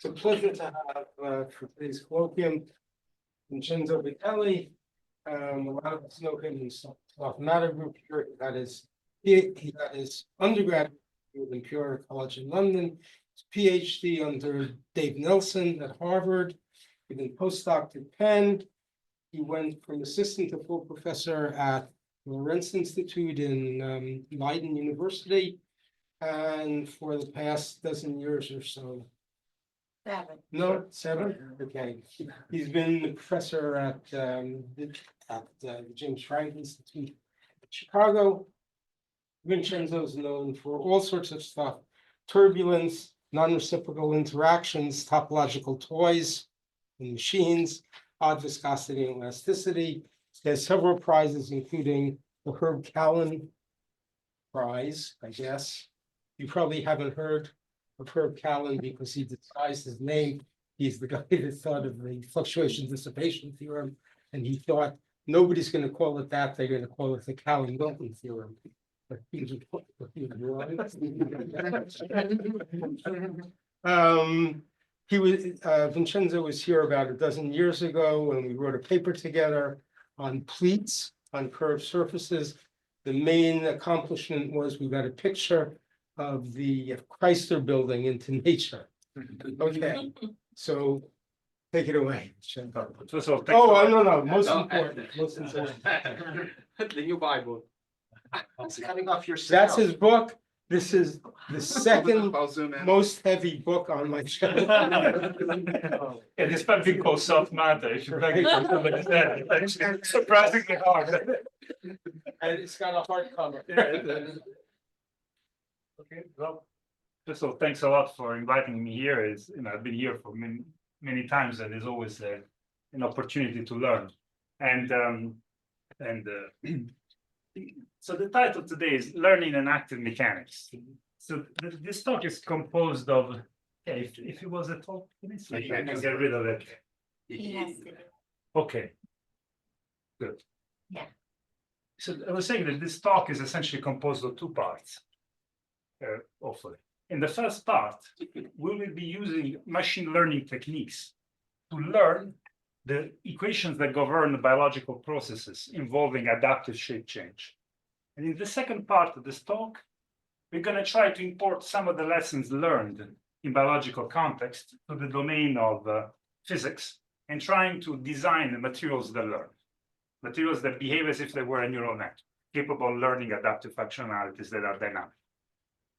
It's a pleasure to have for today's colloquium Vincenzo Vitelli. A lot of us know him in the matter group here. He got his undergraduate at Imperial College in London, his PhD under Dave Nelson at Harvard, he did postdoc at Penn. He went from assistant to full professor at the Lorentz Institute in Leiden University, and for the past dozen years or so. No, 7. Okay. He's been a professor at the James Frank Institute in Chicago. Vincenzo is known for all sorts of stuff: turbulence, non-reciprocal interactions, topological toys and machines, odd viscosity and elasticity. He has several prizes, including the Herb Callan Prize, I guess. You probably haven't heard of Herb Callan because he disguised his name. He's the guy that thought of the fluctuation dissipation theorem, and he thought nobody's going to call it that, they're going to call it the Callan-Milton theorem. But he was Vincenzo was here about a dozen years ago, and we wrote a paper together on pleats on curved surfaces. The main accomplishment was we got a picture of the Chrysler building into nature. Okay, so take it away. No, most important. The new Bible. It's coming off your That's his book. This is the second most heavy book on my shelf. Yeah, this something called soft matter. If you bring it from somebody's head, it's actually surprisingly hard. And it's got a hardcover. Okay, well, first of all, thanks a lot for inviting me here. I've been here for many times, and there's always an opportunity to learn. So the title today is Learning and Active Mechanics. So this talk is composed of, if it was a talk, I can get rid of it. Yes. Okay, good. Yeah. So I was saying that this talk is essentially composed of 2 parts, hopefully. In the first part, we will be using machine learning techniques to learn the equations that govern the biological processes involving adaptive shape change. And in the second part of this talk, we're going to try to import some of the lessons learned in biological context to the domain of physics, and trying to design the materials that learn, materials that behave as if they were a neural net, capable of learning adaptive functionalities that are dynamic.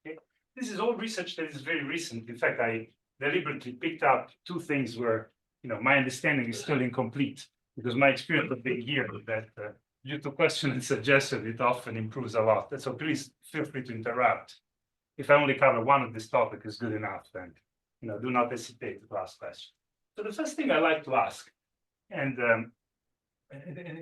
Okay? This is all research that is very recent. In fact, I deliberately picked up 2 things where my understanding is still incomplete, because my experience of being here is that due to question and suggestion, it often improves a lot. And so please feel free to interrupt. If I only cover one of this topic is good enough, then do not hesitate to ask questions. So the first thing I like to ask, and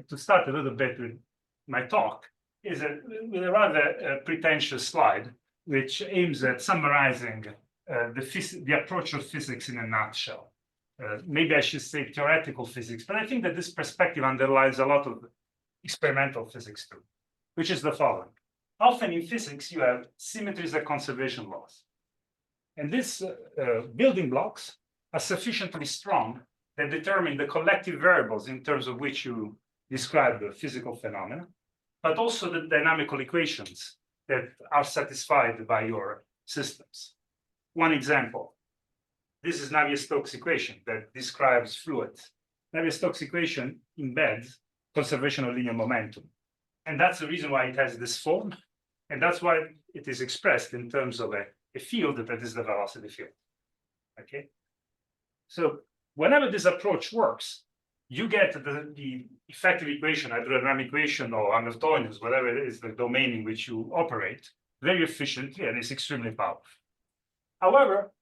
to start a little bit with my talk, is with a rather pretentious slide, which aims at summarizing the approach of physics in a nutshell. Maybe I should say theoretical physics, but I think that this perspective underlies a lot of experimental physics too, which is the following. Often in physics, you have symmetries and conservation laws. And these building blocks are sufficiently strong that determine the collective variables in terms of which you describe the physical phenomena, but also the dynamical equations that are satisfied by your systems. One example. This is Navier-Stokes equation that describes fluids. Navier-Stokes equation embeds conservation of linear momentum. And that's the reason why it has this form. And that's why it is expressed in terms of a field that is the velocity field. Okay. So whenever this approach works, you get the effective equation, hydrodynamic equation or Hamiltonians, whatever it is, the domain in which you operate, very efficiently, and it's extremely powerful. However,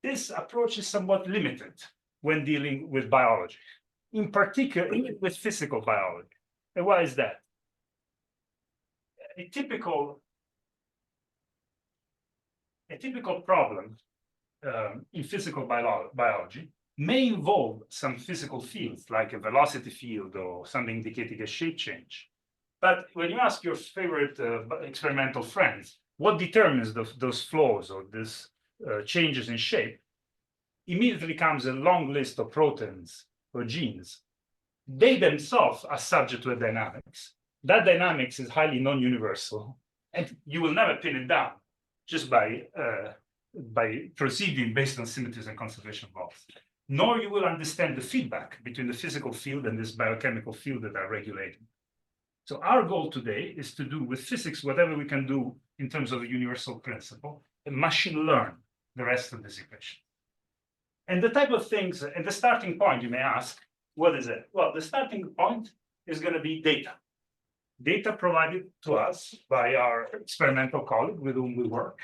this approach is somewhat limited when dealing with biology, in particular with physical biology. And why is that? A typical problem in physical biology may involve some physical fields, like a velocity field or something indicating a shape change. But when you ask your favorite experimental friends, what determines those flows or these changes in shape, immediately comes a long list of proteins or genes. They themselves are subject to a dynamics. That dynamics is highly non-universal, and you will never pin it down just by proceeding based on symmetries and conservation laws. Nor you will understand the feedback between the physical field and this biochemical field that are regulating. So our goal today is to do with physics whatever we can do in terms of a universal principle, and machine learn the rest of this equation. And the type of things, and the starting point, you may ask, what is it? Well, the starting point is going to be data. Data provided to us by our experimental colleague with whom we work.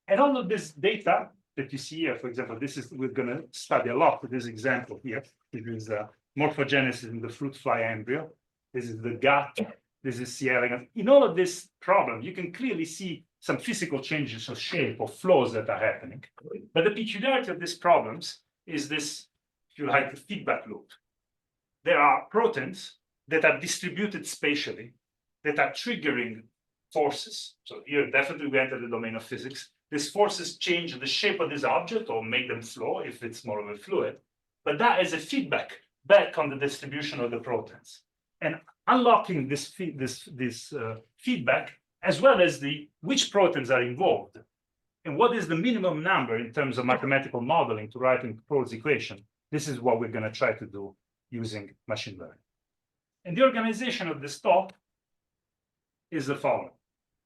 And all of this data that you see here, for example, we're going to study a lot with this example here. It is morphogenesis in the fruit fly embryo. This is the gut. This is C. elegans. In all of this problem, you can clearly see some physical changes of shape or flows that are happening. But the peculiarity of these problems is this, if you like, the feedback loop. There are proteins that are distributed spatially that are triggering forces. So here, definitely we enter the domain of physics. These forces change the shape of this object or make them flow if it's more of a fluid. But that is a feedback back on the distribution of the proteins. And unlocking this feedback, as well as which proteins are involved, and what is the minimum number in terms of mathematical modeling to write and propose equation, this is what we're going to try to do using machine learning. And the organization of this talk is the following.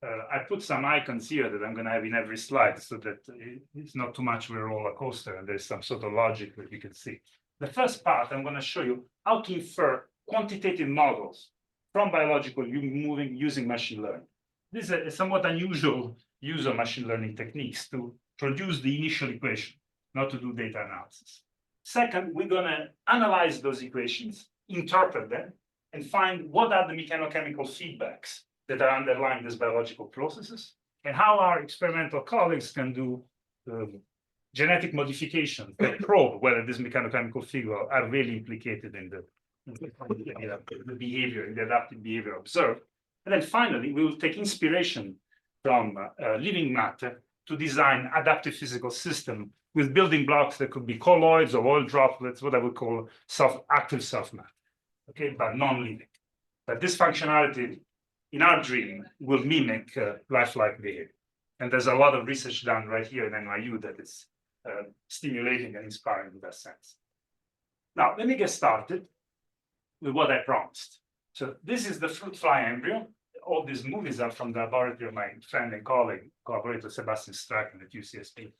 I put some icons here that I'm going to have in every slide so that it's not too much of a roller coaster and there's some sort of logic that you can see. The first part, I'm going to show you how to infer quantitative models from biological using machine learning. This is a somewhat unusual use of machine learning techniques to produce the initial equation, not to do data analysis. Second, we're going to analyze those equations, interpret them, and find what are the mechanochemical feedbacks that are underlying these biological processes, and how our experimental colleagues can do genetic modification that probe whether these mechanochemical feedbacks are really implicated in the behavior, in the adaptive behavior observed. And then finally, we will take inspiration from living matter to design adaptive physical system with building blocks that could be colloids or oil droplets, what I would call active self-matter, okay, but non-living. But this functionality in our dream will mimic lifelike behavior. And there's a lot of research done right here at NYU that is stimulating and inspiring in that sense. Now, let me get started with what I promised. So this is the fruit fly embryo. All these movies are from the laboratory of my friend and colleague, collaborator Sebastian Strachan at UCSP.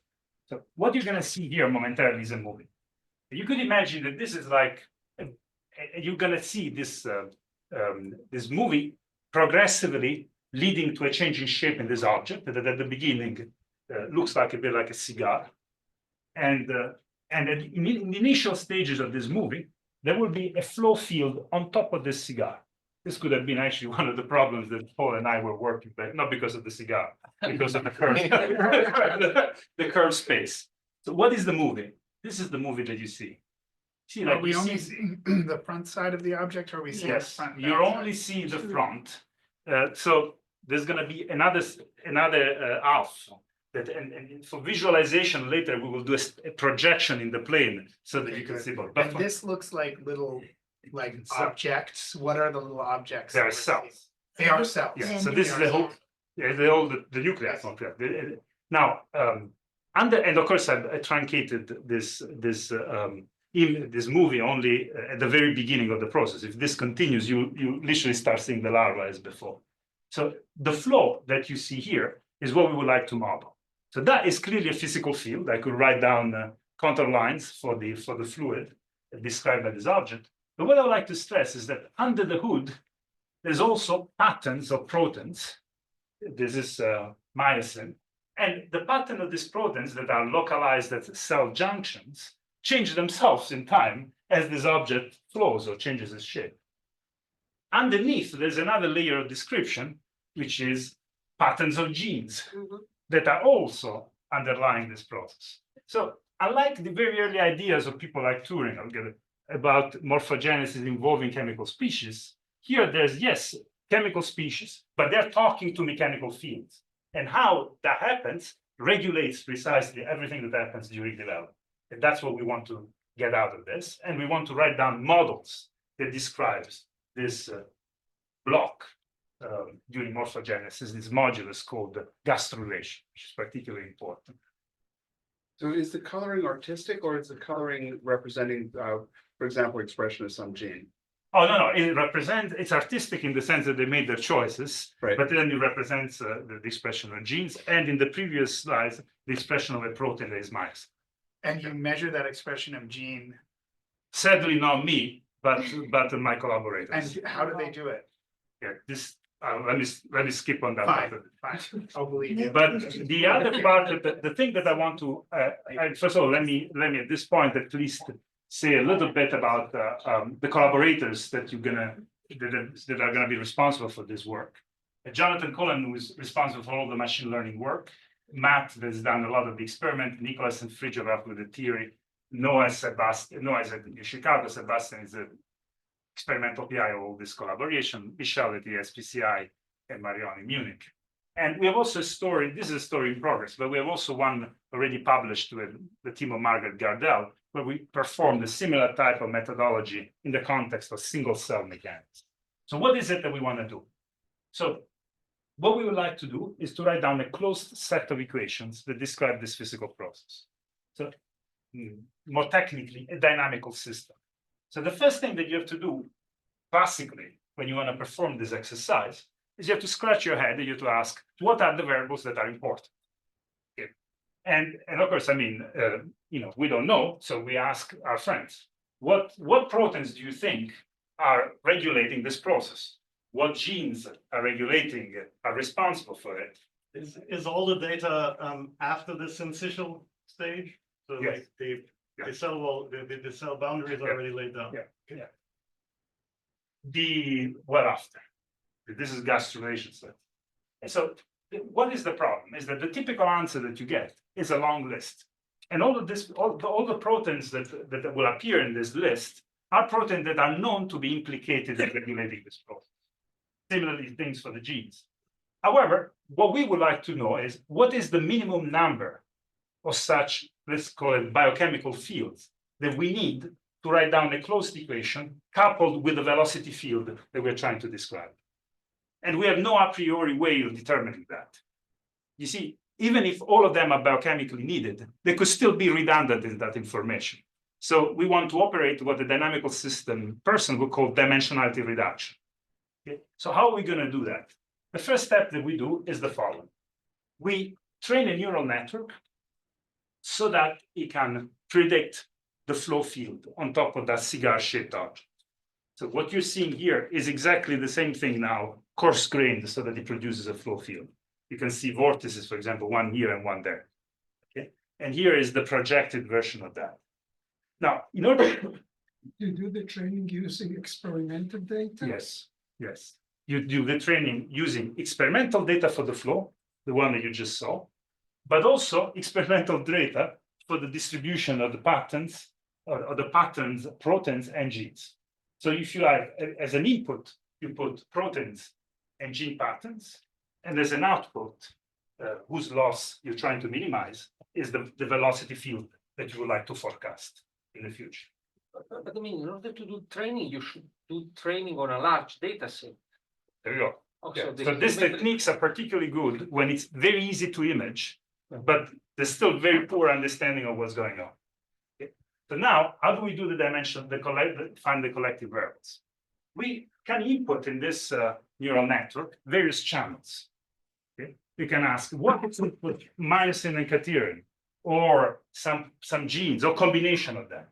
So what you're going to see here momentarily is a movie. You could imagine that this is like, you're going to see this, this movie progressively leading to a change in shape in this object that at the beginning looks like a bit like a cigar. And in the initial stages of this movie, there will be a flow field on top of this cigar. This could have been actually one of the problems that Paul and I were working with, not because of the cigar, because of the curve, the curved space. So what is the movie? This is the movie that you see. See, like we only see the front side of the object, or we see the front? You only see the front. So there's going to be another half. That and for visualization later, we will do a projection in the plane so that you can see both. And this looks like little objects. What are the little objects? They are cells. They are cells. Yeah. So this is the whole, the nucleus. Now, and of course, I truncated this movie only at the very beginning of the process. If this continues, you literally start seeing the larva as before. So the flow that you see here is what we would like to model. So that is clearly a physical field. I could write down contour lines for the fluid described by this object. But what I would like to stress is that under the hood, there's also patterns of proteins. This is myosin. And the pattern of these proteins that are localized at cell junctions change themselves in time as this object flows or changes its shape. Underneath, there's another layer of description, which is patterns of genes that are also underlying this process. So unlike the very early ideas of people like Turing, about morphogenesis involving chemical species, here there's, yes, chemical species, but they're talking to mechanical fields. And how that happens regulates precisely everything that happens during development. And that's what we want to get out of this. And we want to write down models that describes this block during morphogenesis, this modulus called the gastrulation, which is particularly important. So is the coloring artistic or is the coloring representing, for example, expression of some gene? Oh, no, it's artistic in the sense that they made their choices, Right. but then it represents the expression of genes. And in the previous slides, the expression of a protein that is myosin. And you measure that expression of gene, Sadly, not me, but my collaborators. and how do they do it? Yeah, this, let me skip on that Fine, part. fine, I'll believe you. But the other part, the thing that I want to, first of all, let me at this point at least say a little bit about the collaborators that that are gonna be responsible for this work. Jonathan Cullen, who is responsible for all the machine learning work. Matt has done a lot of the experiment. Nicholas and Frigio up with the theory. Noah is at Chicago. Sebastian is the experimental PI of all this collaboration. Michelle at the SPCI and Marion in Munich. And we have also a story, this is a story in progress, but we have also one already published with the team of Margaret Gardell, where we performed a similar type of methodology in the context of single cell mechanics. So what is it that we want to do? So what we would like to do is to write down a closed set of equations that describe this physical process. So more technically, a dynamical system. So the first thing that you have to do, classically, when you want to perform this exercise, is you have to scratch your head and you have to ask, what are the variables that are important? Okay. And of course, I mean, we don't know, so we ask our friends, what proteins do you think are regulating this process? What genes are responsible for it? Is all the data after the syncytial stage? So Yes. like the Yes. cell wall, the cell boundary is Yeah. already laid down. Yeah. What after? This is gastrulation set. And so what is the problem? Is that the typical answer that you get is a long list. And all the proteins that will appear in this list are proteins that are known to be implicated in regulating this process. Similarly, things for the genes. However, what we would like to know is what is the minimum number of such, let's call it biochemical fields, that we need to write down a closed equation coupled with the velocity field that we're trying to describe. And we have no a priori way of determining that. You see, even if all of them are biochemically needed, they could still be redundant in that information. So we want to operate what the dynamical system person would call dimensionality reduction. Okay? So how are we going to do that? The first step that we do is the following. We train a neural network so that it can predict the flow field on top of that cigar-shaped object. So what you're seeing here is exactly the same thing now, coarse-grained so that it produces a flow field. You can see vortices, for example, one here and one there. Okay? And here is the projected version of that. Now, in order You do the training using experimental data? Yes. You do the training using experimental data for the flow, the one that you just saw, but also experimental data for the distribution of the patterns or the patterns, proteins and genes. So if you like, as an input, you put proteins and gene patterns, and as an output, whose loss you're trying to minimize is the velocity field that you would like to forecast in the future. But I mean, in order to do training, you should do training on a large data set. There you go. Also, Yeah. So these techniques are particularly good when it's very easy to image, but there's still very poor understanding of what's going on. Okay. So now, how do we do the dimension, find the collective variables? We can input in this neural network various channels. Okay. We can ask what is input myosin and caterin, or some genes or combination of them.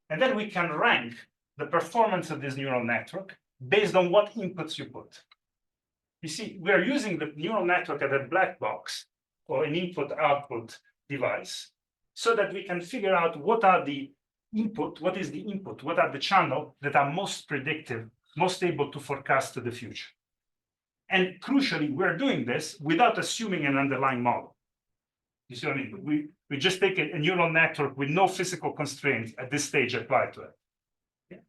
And then we can rank the performance of this neural network based on what inputs you put. You see, we are using the neural network as a black box or an input-output device so that we can figure out what are the input, what is the input, what are the channels that are most predictive, most able to forecast to the future. And crucially, we're doing this without assuming an underlying model. You see what I mean? We just take a neural network with no physical constraints at this stage applied to it. Okay?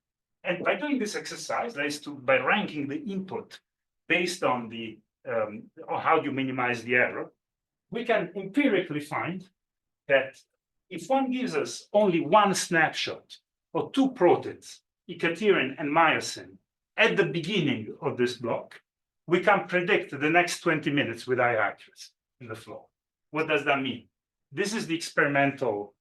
And by doing this exercise, that is by ranking the input based on the on how you minimize the error, we can empirically find that if one gives us only one snapshot of two proteins, eckaterin and myosin, at the beginning of this block, we can predict the next 20 minutes with high accuracy in the flow. What does that mean? This is the experimental.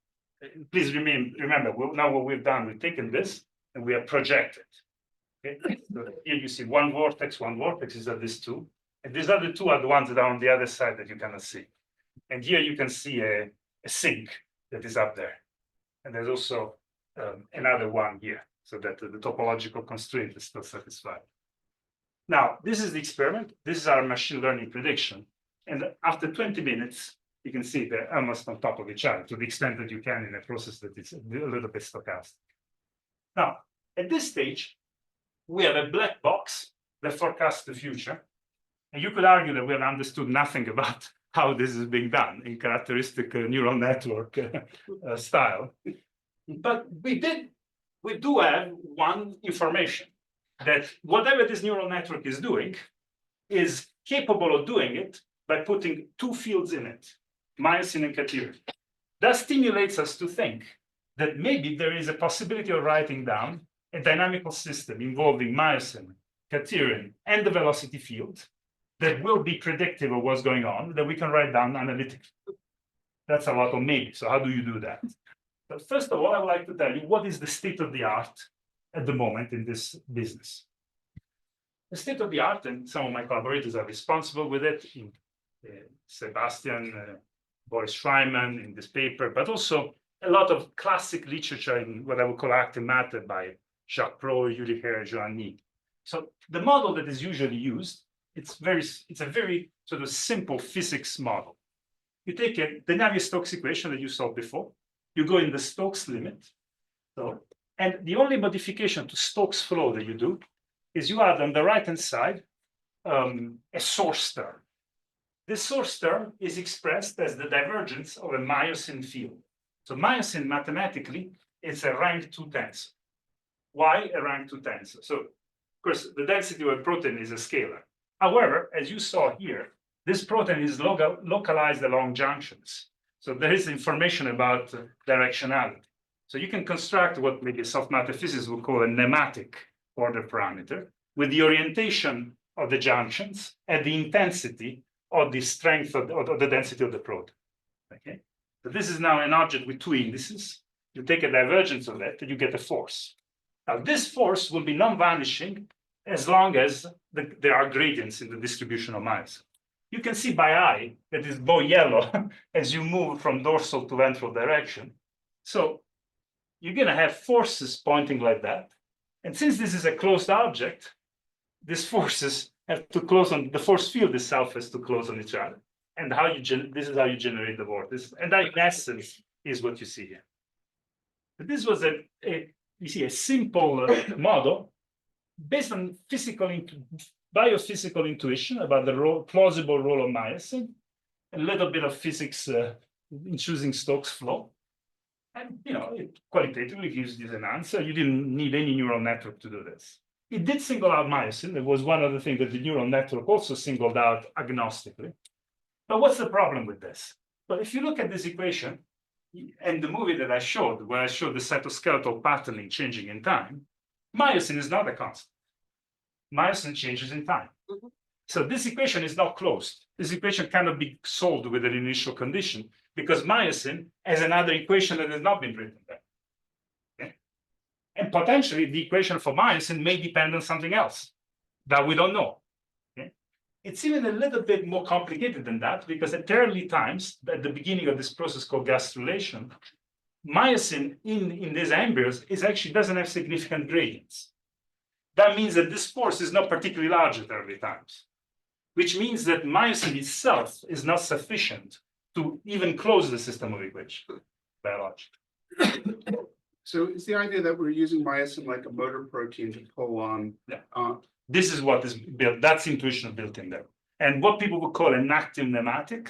Please remember, now what we've done, we've taken this and we have projected. Okay? So here you see one vortex is at these two. And these other two are the ones that are on the other side that you cannot see. And here you can see a sink that is up there. And there's also another one here, so that the topological constraint is still satisfied. Now, this is the experiment. This is our machine learning prediction. And after 20 minutes, you can see they're almost on top of each other to the extent that you can in a process that is a little bit stochastic. Now, at this stage, we have a black box that forecasts the future. And you could argue that we have understood nothing about how this is being done in characteristic neural network style. But we do have one information, that whatever this neural network is doing is capable of doing it by putting two fields in it, myosin and caterin. That stimulates us to think that maybe there is a possibility of writing down a dynamical system involving myosin, caterin, and the velocity field that will be predictive of what's going on, that we can write down analytically. That's a lot of maybe. So how do you do that? But first of all, I would like to tell you what is the state of the art at the moment in this business. The state of the art, and some of my collaborators are responsible with it, Sebastian, Boris Schreiman in this paper, but also a lot of classic literature in what I would call active matter by Jacques Pro, Uli Herr, Joanny. So the model that is usually used, it's a very sort of simple physics model. You take the Navier-Stokes equation that you saw before, you go in the Stokes limit, and the only modification to Stokes flow that you do is you add on the right-hand side a source term. This source term is expressed as the divergence of a myosin field. So myosin mathematically is a rank 2 tensor. Why a rank 2 tensor? So of course the density of a protein is a scalar. However, as you saw here, this protein is localized along junctions. So there is information about directionality. So you can construct what maybe soft matter physicists would call a nematic order parameter with the orientation of the junctions and the intensity or the strength of the density of the protein. Okay, so this is now an object with two indices. You take a divergence of that, and you get a force. Now, this force will be non-vanishing as long as there are gradients in the distribution of myosin. You can see by eye that it's both yellow as you move from dorsal to ventral direction. So you're going to have forces pointing like that. And since this is a closed object, these forces have to close on, the force field itself has to close on each other. And this is how you generate the vortex. And that in essence is what you see here. But this was a simple model based on biophysical intuition about the plausible role of myosin, a little bit of physics in choosing Stokes flow. And it qualitatively gives you an answer. You didn't need any neural network to do this. It did single out myosin. It was one of the things that the neural network also singled out agnostically. But what's the problem with this? Well, if you look at this equation and the movie that I showed, where I showed the cytoskeletal patterning changing in time, myosin is not a constant. Myosin changes in time. Mm-hmm. So this equation is not closed. This equation cannot be solved with an initial condition because myosin has another equation that has not been written there. Okay? And potentially the equation for myosin may depend on something else that we don't know. Okay? It's even a little bit more complicated than that because at early times, at the beginning of this process called gastrulation, myosin in these embryos doesn't have significant gradients. That means that this force is not particularly large at early times, which means that myosin itself is not sufficient to even close the system of equations biologically. So is the idea that we're using myosin like a motor protein to pull on? Yeah. This is what is built. That's intuition built in there. And what people would call an active nematic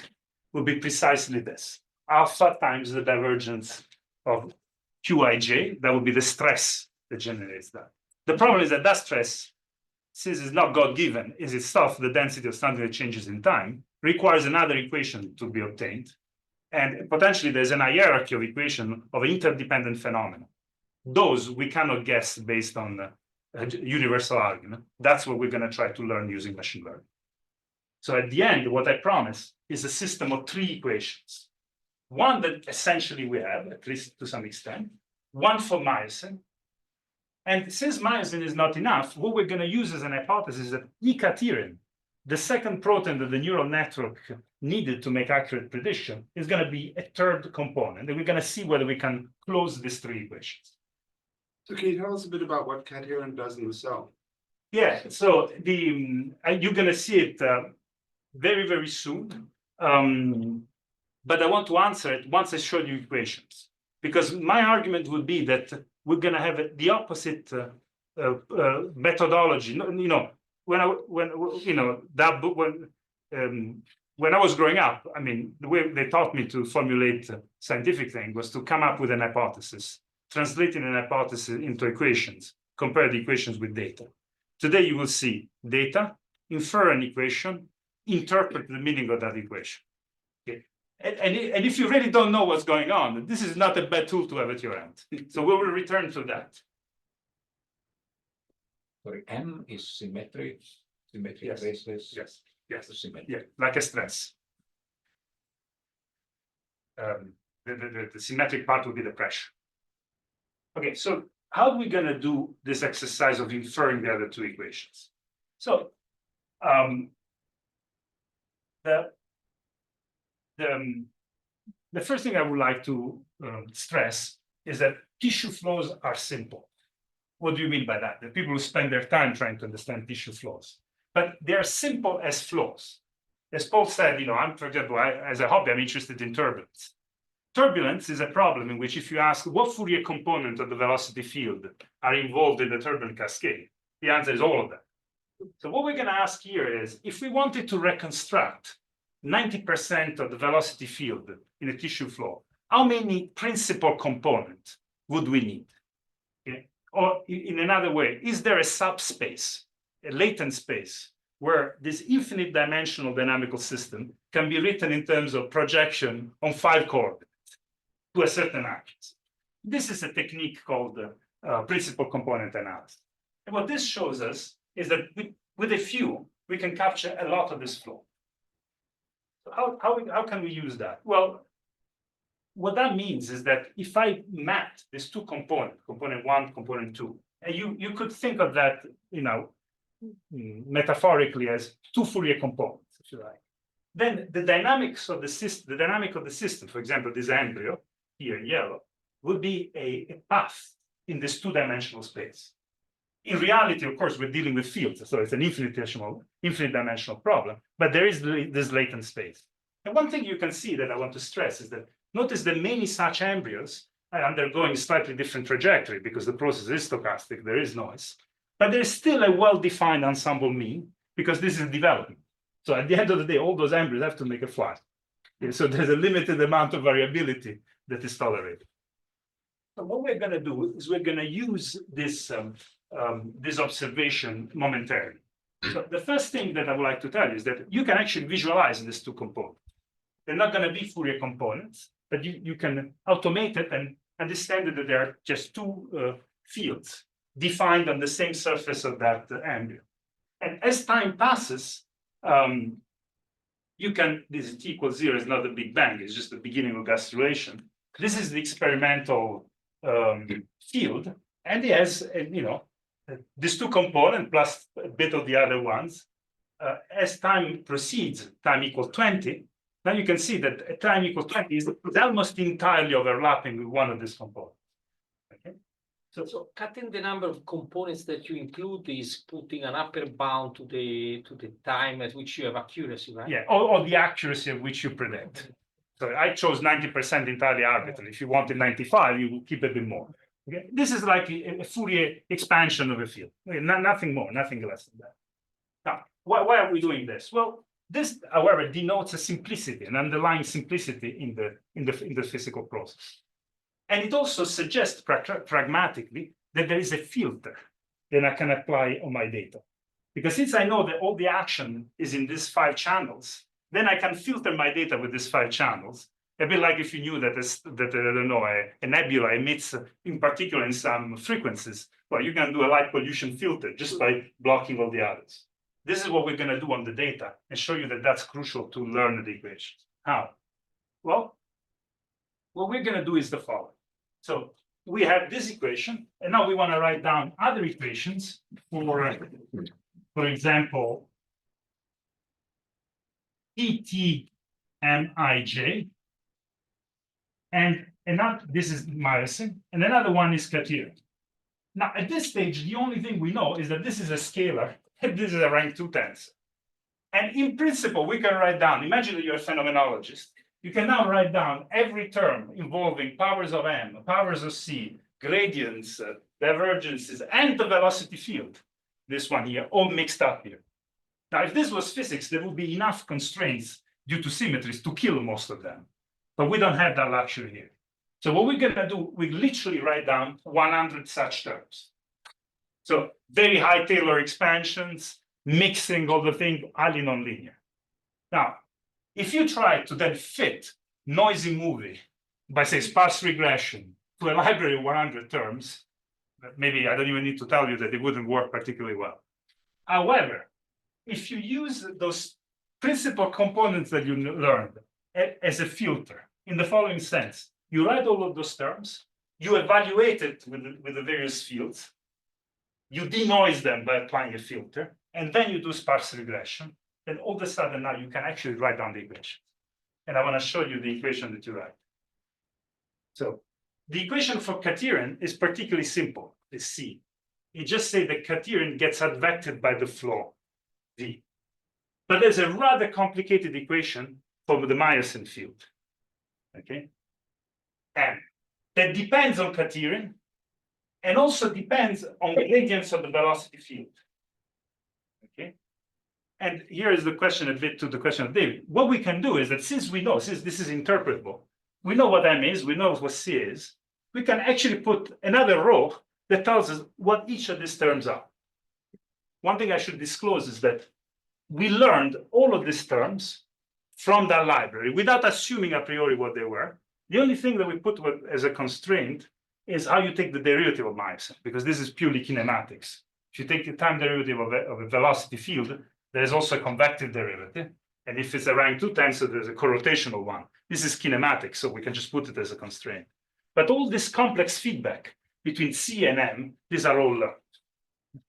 would be precisely this. Alpha times the divergence of Qij, that would be the stress that generates that. The problem is that stress, since it's not God-given, is itself the density of something that changes in time, requires another equation to be obtained. And potentially there's an hierarchy of equation of interdependent phenomena. Those we cannot guess based on a universal argument. That's what we're going to try to learn using machine learning. So at the end, what I promise is a system of 3 equations. One that essentially we have, at least to some extent, one for myosin. And since myosin is not enough, what we're going to use as an hypothesis is that ecatirin, the second protein that the neural network needed to make accurate prediction, is going to be a 3rd component. And we're going to see whether we can close these 3 equations. So can you tell us a bit about what cadherin does in the cell? Yeah, so you're going to see it very, very soon. But I want to answer it once I show you equations. Because my argument would be that we're going to have the opposite methodology. You know, when I was growing up, I mean, the way they taught me to formulate scientific thing was to come up with an hypothesis, translating an hypothesis into equations, compare the equations with data. Today you will see data, infer an equation, interpret the meaning of that equation. Okay. And if you really don't know what's going on, this is not a bad tool to have at your hand. So we will return to that. Sorry, M is symmetric Yes. basis. Yes. Symmetric. Yeah, like a stress. The symmetric part will be the pressure. Okay, so how are we going to do this exercise of inferring the other 2 equations? So the first thing I would like to stress is that tissue flows are simple. What do you mean by that? The people who spend their time trying to understand tissue flows. But they are simple as flows. As Paul said, you know, for example, as a hobby, I'm interested in turbulence. Turbulence is a problem in which if you ask what Fourier component of the velocity field are involved in the turbulent cascade, the answer is all of them. So what we're going to ask here is, if we wanted to reconstruct 90% of the velocity field in a tissue flow, how many principal components would we need? Okay. Or in another way, is there a subspace, a latent space, where this infinite dimensional dynamical system can be written in terms of projection on 5 coordinates to a certain axis? This is a technique called principal component analysis. And what this shows us is that with a few, we can capture a lot of this flow. So how can we use that? Well, what that means is that if I map these 2 components, component 1, component 2, and you could think of that, you know, metaphorically as 2 Fourier components, if you like. Then the dynamics of the system, the dynamic of the system, for example, this embryo here in yellow, would be a path in this 2-dimensional space. In reality, of course, we're dealing with fields, so it's an infinite dimensional problem, but there is this latent space. And one thing you can see that I want to stress is that notice that many such embryos are undergoing slightly different trajectory because the process is stochastic, there is noise, but there's still a well-defined ensemble mean because this is development. So at the end of the day, all those embryos have to make a flight. So there's a limited amount of variability that is tolerated. So what we're going to do is we're going to use this observation momentarily. So the first thing that I would like to tell you is that you can actually visualize these 2 components. They're not going to be Fourier components, but you can automate it and understand that there are just 2 fields defined on the same surface of that embryo. And as time passes, you can, this T equals 0 is not the Big Bang, it's just the beginning of gastrulation. This is the experimental field, and it has, you know, these 2 components plus a bit of the other ones. As time proceeds, time equals 20, now you can see that at time equals 20 is almost entirely overlapping with one of these components. Okay? So cutting the number of components that you include is putting an upper bound to the time at which you have accuracy, right? Yeah, or the accuracy of which you predict. So I chose 90% entirely arbitrary. If you wanted 95, you will keep a bit more. Okay? This is like a Fourier expansion of a field. Okay, nothing more, nothing less than that. Now, why are we doing this? Well, this, however, denotes a simplicity, an underlying simplicity in the physical process. And it also suggests pragmatically that there is a filter that I can apply on my data. Because since I know that all the action is in these 5 channels, then I can filter my data with these 5 channels A bit like if you knew that I don't know, a nebula emits, in particular in some frequencies, well, you can do a light pollution filter just by blocking all the others. This is what we're going to do on the data and show you that that's crucial to learn the equations. How? Well, what we're going to do is the following. So we have this equation, and now we want to write down other equations for example, ETMIJ, and another, this is myosin, and another one is caterion. Now, at this stage, the only thing we know is that this is a scalar, and this is a rank 2 tensor. And in principle, we can write down, imagine that you're a phenomenologist, you can now write down every term involving powers of m, powers of c, gradients, divergences, and the velocity field. This one here, all mixed up here. Now, if this was physics, there would be enough constraints due to symmetries to kill most of them. But we don't have that luxury here. So what we're going to do, we literally write down 100 such terms. So very high Taylor expansions, mixing all the things, highly nonlinear. Now, if you try to then fit noisy movie by, say, sparse regression to a library of 100 terms, maybe I don't even need to tell you that it wouldn't work particularly well. However, if you use those principal components that you learned as a filter in the following sense, you write all of those terms, you evaluate it with the various fields, you denoise them by applying a filter, and then you do sparse regression, then all of a sudden now you can actually write down the equation. And I want to show you the equation that you write. So the equation for caterion is particularly simple, it's C. You just say that caterion gets advected by the flow, V. But there's a rather complicated equation for the myosin field, okay? And that depends on caterion and also depends on the gradients of the velocity field, okay? And here is the question a bit to the question of David. What we can do is that since this is interpretable, we know what M is, we know what C is, we can actually put another row that tells us what each of these terms are. One thing I should disclose is that we learned all of these terms from that library without assuming a priori what they were. The only thing that we put as a constraint is how you take the derivative of myosin, because this is purely kinematics. If you take the time derivative of a velocity field, there is also a convective derivative. And if it's a rank 2 tensor, there's a corrotational one. This is kinematics, so we can just put it as a constraint. But all this complex feedback between C and M, these are all learned.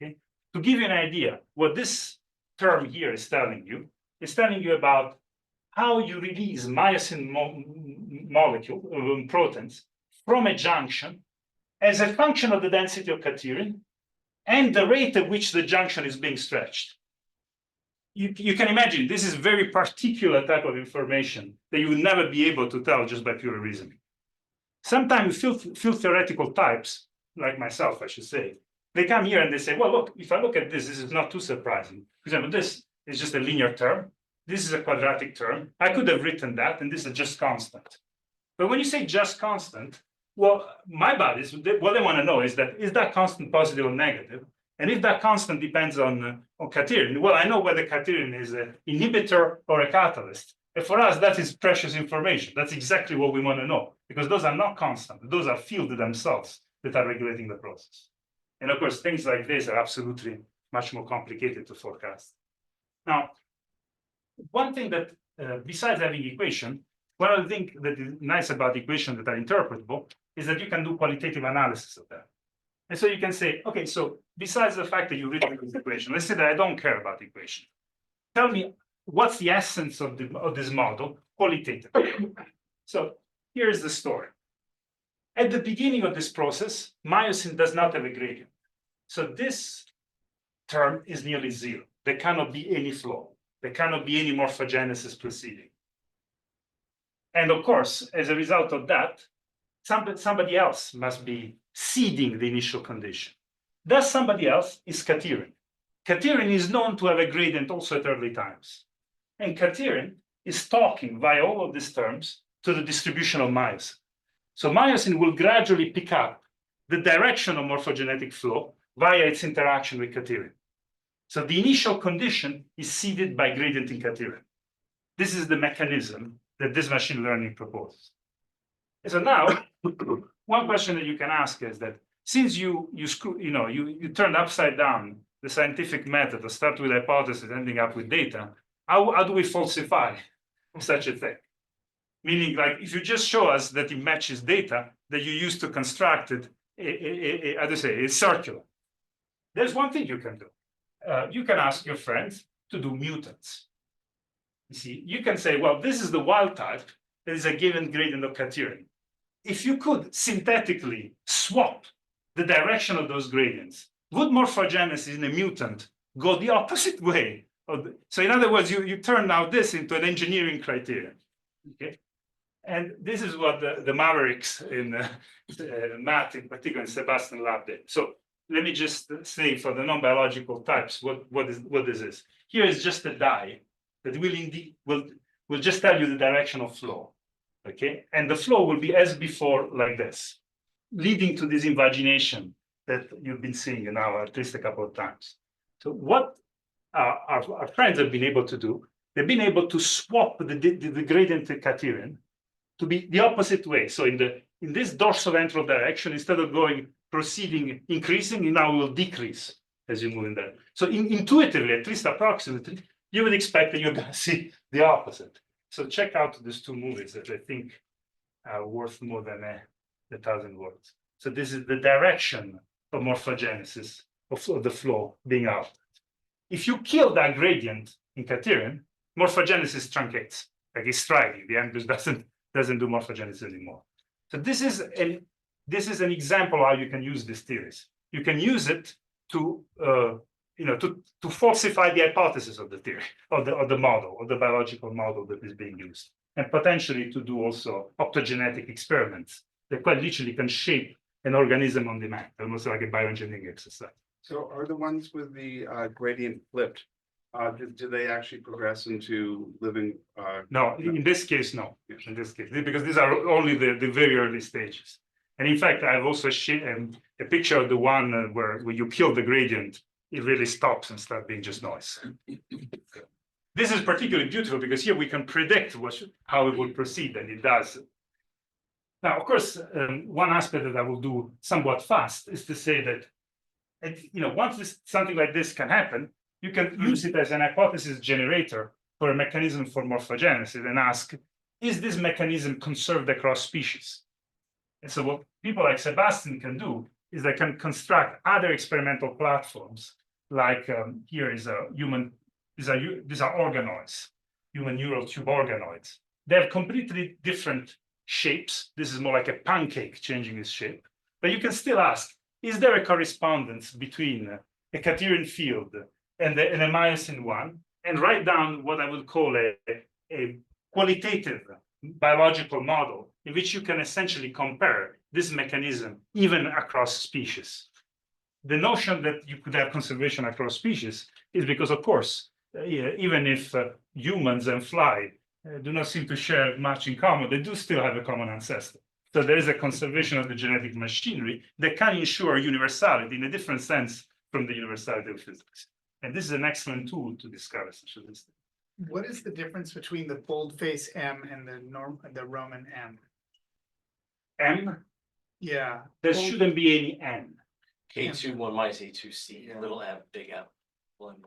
Okay? To give you an idea, what this term here is telling you about how you release myosin molecule, proteins, from a junction as a function of the density of caterion and the rate at which the junction is being stretched. You can imagine this is very particular type of information that you would never be able to tell just by pure reasoning. Sometimes field theoretical types, like myself, I should say, they come here and they say, well, look, if I look at this, this is not too surprising. For example, this is just a linear term. This is a quadratic term. I could have written that, and this is just constant. But when you say just constant, well, my buddies, what they want to know is that constant positive or negative? And if that constant depends on caterion, well, I know whether caterion is an inhibitor or a catalyst. And for us, that is precious information. That's exactly what we want to know, because those are not constant. Those are fields themselves that are regulating the process. And of course, things like this are absolutely much more complicated to forecast. Now, one thing that, besides having equation, one of the things that is nice about equations that are interpretable is that you can do qualitative analysis of them. And so you can say, okay, so besides the fact that you've written this equation, let's say that I don't care about the equation. Tell me what's the essence of this model qualitatively. So here's the story. At the beginning of this process, myosin does not have a gradient. So this term is nearly zero. There cannot be any flow. There cannot be any morphogenesis proceeding. And of course, as a result of that, somebody else must be seeding the initial condition. That somebody else is caterion. Caterion is known to have a gradient also at early times. And caterion is talking via all of these terms to the distribution of myosin. So myosin will gradually pick up the direction of morphogenetic flow via its interaction with caterion. So the initial condition is seeded by gradient in caterion. This is the mechanism that this machine learning proposes. And so now, one question that you can ask is that since you turned upside down the scientific method to start with hypothesis, ending up with data, how do we falsify such a thing? Meaning, like, if you just show us that it matches data that you used to construct it, how do you say, it's circular. There's one thing you can do. You can ask your friends to do mutants. You see, you can say, well, this is the wild type that is a given gradient of criterion. If you could synthetically swap the direction of those gradients, would morphogenesis in a mutant go the opposite way? So in other words, you turn now this into an engineering criterion. Okay? And this is what the mavericks in math, in particular, in Sebastian Lab did. So let me just say for the non-biological types, what this is. Here is just a die that will just tell you the direction of flow. Okay, and the flow will be as before, like this, leading to this invagination that you've been seeing now at least a couple of times. So what our friends have been able to do, they've been able to swap the gradient criterion to be the opposite way. So in this dorsoventral direction, instead of proceeding, increasing, it now will decrease as you move in there. So intuitively, at least approximately, you would expect that you're going to see the opposite. So check out these two movies that I think are worth more than 1,000 words. So this is the direction of morphogenesis of the flow being out. If you kill that gradient in criterion, morphogenesis truncates, like it's striking. The embryos doesn't do morphogenesis anymore. So this is an example of how you can use these theories. You can use it to falsify the hypothesis of the theory, of the model, of the biological model that is being used, and potentially to do also optogenetic experiments that quite literally can shape an organism on demand, almost like a bioengineering exercise. So are the ones with the gradient flipped, do they actually progress into living? No, in this case, no. In this case, because these are only the very early stages. And in fact, I've also shown a picture of the one where you kill the gradient, it really stops and starts being just noise. This is particularly beautiful because here we can predict how it will proceed, and it does. Now, of course, one aspect that I will do somewhat fast is to say that, once something like this can happen, you can use it as an hypothesis generator for a mechanism for morphogenesis and ask, is this mechanism conserved across species? And so what people like Sebastian can do is they can construct other experimental platforms, like here is a human, these are organoids, human neural tube organoids. They have completely different shapes. This is more like a pancake changing its shape. But you can still ask, is there a correspondence between a criterion field and a myosin 1, and write down what I would call a qualitative biological model in which you can essentially compare this mechanism even across species. The notion that you could have conservation across species is because, of course, even if humans and fly do not seem to share much in common, they do still have a common ancestor. So there is a conservation of the genetic machinery that can ensure universality in a different sense from the universality of physics. And this is an excellent tool to discover such a thing. What is the difference between the boldface M and the Roman M? M, Yeah. there shouldn't be any N. A2, 1 minus A2C, little m, big M.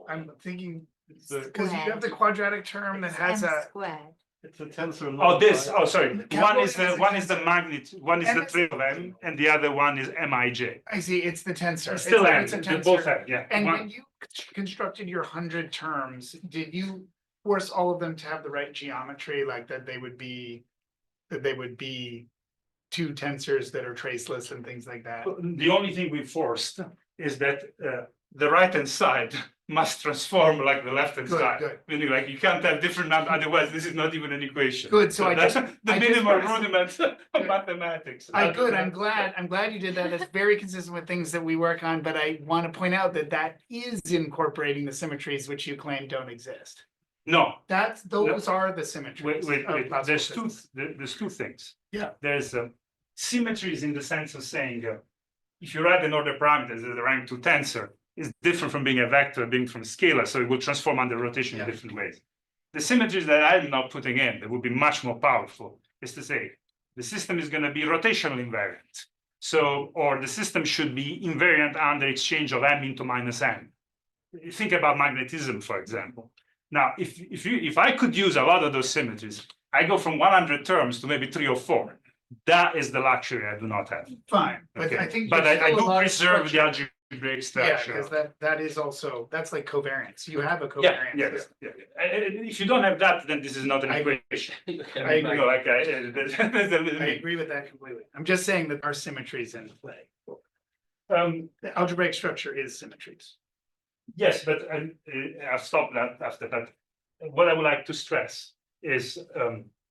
I'm thinking, The- because you have the quadratic term that has M a, squared. It's a tensor. Oh, this, multiplied. sorry. Calculating One is is the magnitude, one is M the is- trig of M, and the other one is MIJ. I see, it's the tensor. It's still M, It's a they both tensor. have, yeah. And One- when you constructed your 100 terms, did you force all of them to have the right geometry, like that they would be two tensors that are traceless and things like that? The only thing we forced is that the right-hand side must transform like the left-hand Good, side. good. Meaning, like, you can't have different numbers, otherwise this is not even an equation. Good, so I that's just- the I just minimal pressed- rudiments of mathematics. I'm glad you did that. That's very consistent with things that we work on, but I want to point out that that is incorporating the symmetries which you claim don't exist. No, Those are the symmetries. wait, of classical there's systems. there's two things. Yeah. There's symmetries in the sense of saying, if you write an order parameters as a rank 2 tensor, it's different from being a vector, being from a scalar, so it will transform under rotation in different ways. the symmetries that I'm not putting in, that would be much more powerful, is to say, the system is going to be rotational invariant. So, or the system should be invariant under exchange of m into minus n. Think about magnetism, for example. Now, if I could use a lot of those symmetries, I go from 100 terms to maybe 3 or 4. That is the luxury I do not have. Fine, but Okay. I think. But there's I still a do lot of preserve the structure. algebraic Yeah, structure. because that is also, that's like covariance. You have a Yeah, covariance. yes, yeah. If you don't have that, then this is not an I agree. equation. I You agree. know, like, I agree with that completely. I'm just saying that our symmetries in play. The algebraic structure is symmetries. Yes, but I'll stop that after that. What I would like to stress is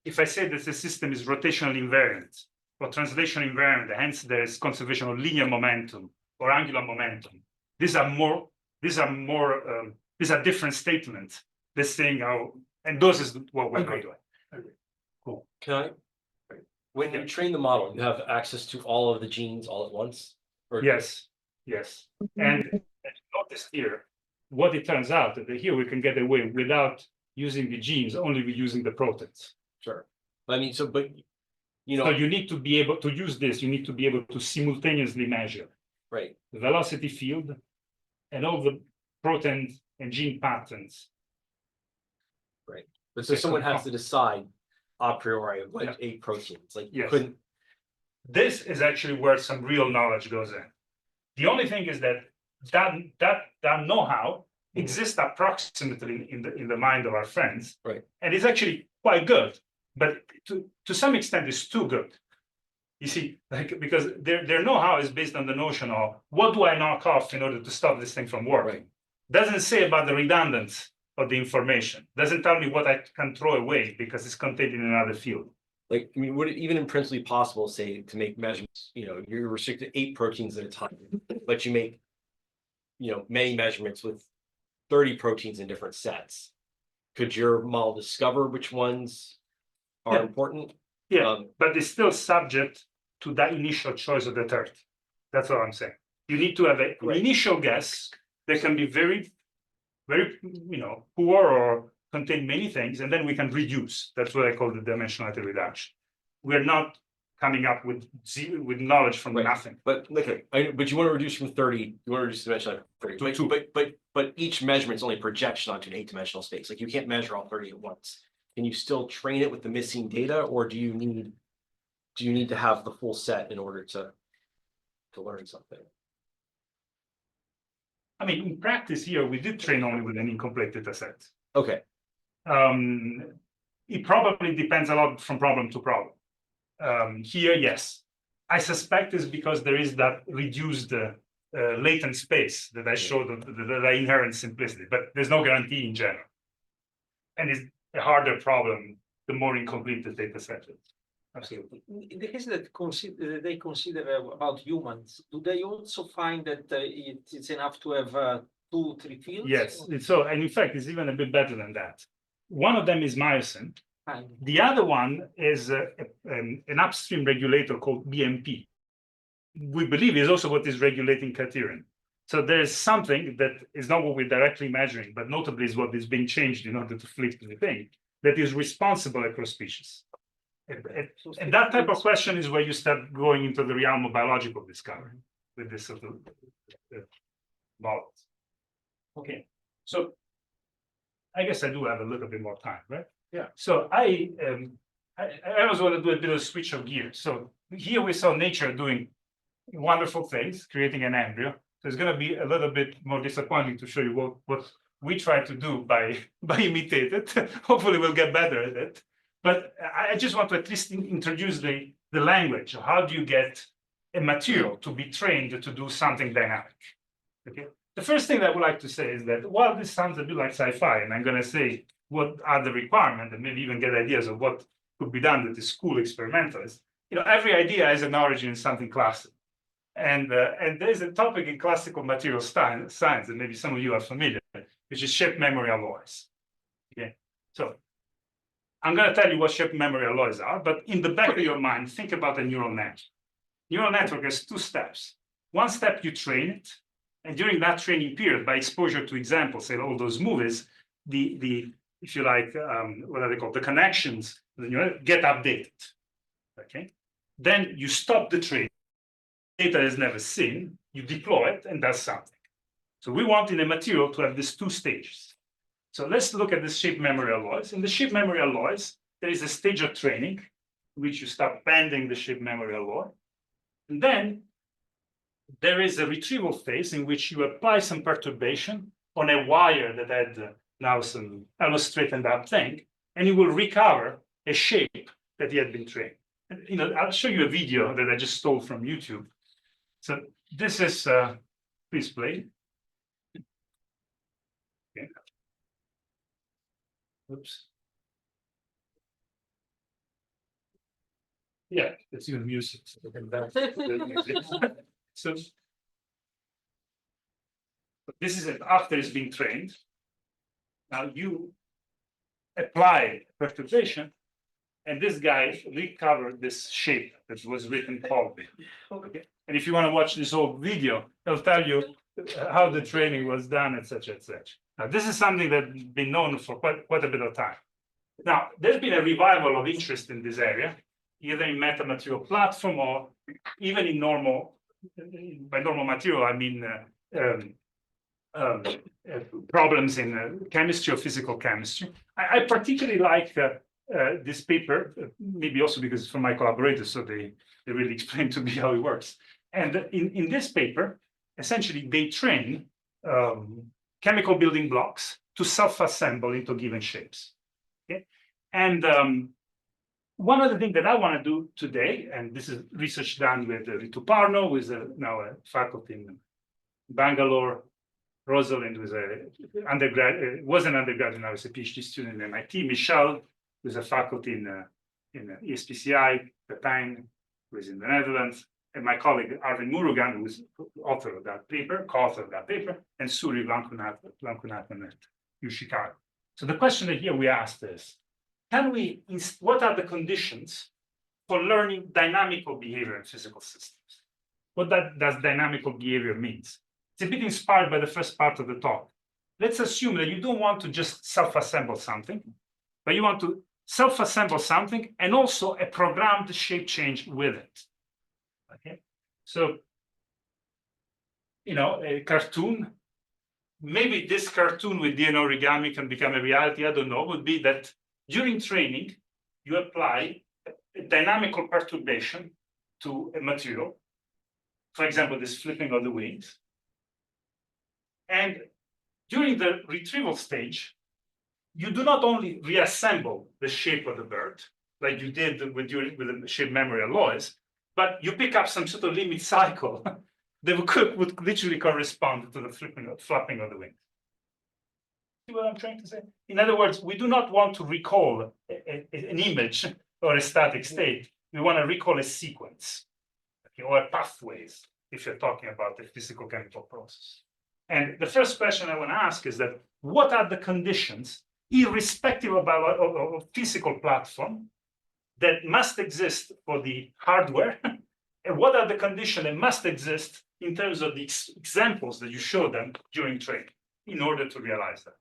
if I say that the system is rotational invariant or translation invariant, hence there is conservation of linear momentum or angular momentum. These are different statements. This saying how, and those is what we're Agreed. doing. Cool. Can I? When you train the model, you have access to all of the genes all at once? Or Yes, yes. And notice here, what it turns out that here we can get away without using the genes, only with using the proteins. Sure. I mean, so, but, you So know, you need to be able to use this, you need to be able to simultaneously measure right, the velocity field and all the protein and gene patterns. but so someone has to decide a priori of like Yeah. 8 proteins, like you Yes. couldn't, This is actually where some real knowledge goes in. The only thing is that know-how exists approximately in the mind of our friends. Right. And it's actually quite good, but to some extent it's too good. You see, like, because their know-how is based on the notion of what do I knock off in order to stop this thing from working? Right. Doesn't say about the redundance of the information. Doesn't tell me what I can throw away because it's contained in another field. like, I mean, would it even in principle possible, say, to make measurements, you know, you're restricted to 8 proteins at a time, but you make, you know, many measurements with 30 proteins in different sets. Could your model discover which ones are Yeah. important? Yeah, but it's still subject to that initial choice of the third. That's what I'm saying. You need to have an Right. initial guess that can be very, very, poor or contain many things, and then we can reduce. That's what I call the dimensionality reduction. We're not coming up with knowledge from Right. nothing. But okay, but you want to reduce from 30, you want to reduce the dimension to 30, To but, 2. but each measurement is only a projection onto an 8-dimensional space. Like you can't measure all 30 at once. Can you still train it with the missing data, or do you need to have the full set in order to learn something? I mean, in practice here, we did train only with an incomplete data set. Okay, It probably depends a lot from problem to problem. Here, yes. I suspect it's because there is that reduced latent space that I showed, the inherent simplicity, but there's no guarantee in general. And it's a harder problem the more incomplete the data set is. Absolutely. In the case that they consider about humans, do they also find that it's enough to have 2, 3 fields? Yes, and in fact, it's even a bit better than that. One of them is myosin. Fine. The other one is an upstream regulator called BMP. We believe is also what is regulating cadherin. So there is something that is not what we're directly measuring, but notably is what is being changed in order to flip the thing that is responsible across species. And that type of question is where you start going into the realm of biological discovery with this sort of models. Okay, so I guess I do have a little bit more time, right? Yeah. So I always want to do a bit of a switch of gears. So here we saw nature doing wonderful things, creating an embryo. So it's going to be a little bit more disappointing to show you what we try to do by imitate it. Hopefully we'll get better at it. But I just want to at least introduce the language of how do you get a material to be trained to do something dynamic. Okay. The first thing I would like to say is that while this sounds a bit like sci-fi, and I'm going to say what are the requirements and maybe even get ideas of what could be done that is cool experimentalist, every idea has an origin in something classic. And there's a topic in classical material science, and maybe some of you are familiar, which is shape memory alloys. Okay, so I'm going to tell you what shape memory alloys are, but in the back of your mind, think about a neural network. Neural network has 2 steps. One step, you train it, and during that training period, by exposure to examples and all those movies, the if you like, what are they called? The connections get updated. Okay, then you stop the trade. Data is never seen. You deploy it and does something. So we want in a material to have these two stages. So let's look at the shape memory alloys. In the shape memory alloys, there is a stage of training, in which you start bending the shape memory alloy. And then there is a retrieval phase in which you apply some perturbation on a wire that had now some straightened up thing, and you will recover a shape that he had been trained. And, I'll show you a video that I just stole from YouTube. So this is, please play. Okay. Oops. Yeah, it's even music. So this is it after it's been trained. Now you apply perturbation, and this guy recovered this shape that was written Colby. Okay. And if you want to watch this whole video, it'll tell you how the training was done, etc., etc. Now, this is something that's been known for quite a bit of time. Now, there's been a revival of interest in this area, either in metamaterial platform or even in normal, by normal material, I mean problems in chemistry or physical chemistry. I particularly like this paper, maybe also because it's from my collaborators, so they really explain to me how it works. And in this paper, essentially, they train chemical building blocks to self-assemble into given shapes. Okay? And one of the things that I want to do today, and this is research done with Ritu Parno, who is now a faculty in Bangalore, Rosalind, who is was an undergraduate, now is a PhD student at MIT, Michel, who is a faculty in ESPCI, Pepijn, who is in the Netherlands, and my colleague Arvind Murugan, who is author of that paper, co-author of that paper, and Suri Lankunathan at UChicago. So the question that here we asked is, what are the conditions for learning dynamical behavior in physical systems? What does dynamical behavior means? It's a bit inspired by the first part of the talk. Let's assume that you don't want to just self-assemble something, but you want to self-assemble something and also a programmed shape change with it. Okay, so a cartoon. Maybe this cartoon with DNA origami can become a reality. I don't know. Would be that during training you apply a dynamical perturbation to a material. For example, this flipping of the wings. And during the retrieval stage, you do not only reassemble the shape of the bird, like you did with the shape memory alloys, but you pick up some sort of limit cycle that would literally correspond to the flapping of the wings. See what I'm trying to say? In other words, we do not want to recall an image or a static state. We want to recall a sequence, okay, or pathways, if you're talking about a physical chemical process. And the first question I want to ask is that what are the conditions, irrespective of physical platform, that must exist for the hardware, and what are the conditions that must exist in terms of the examples that you show them during training in order to realize that?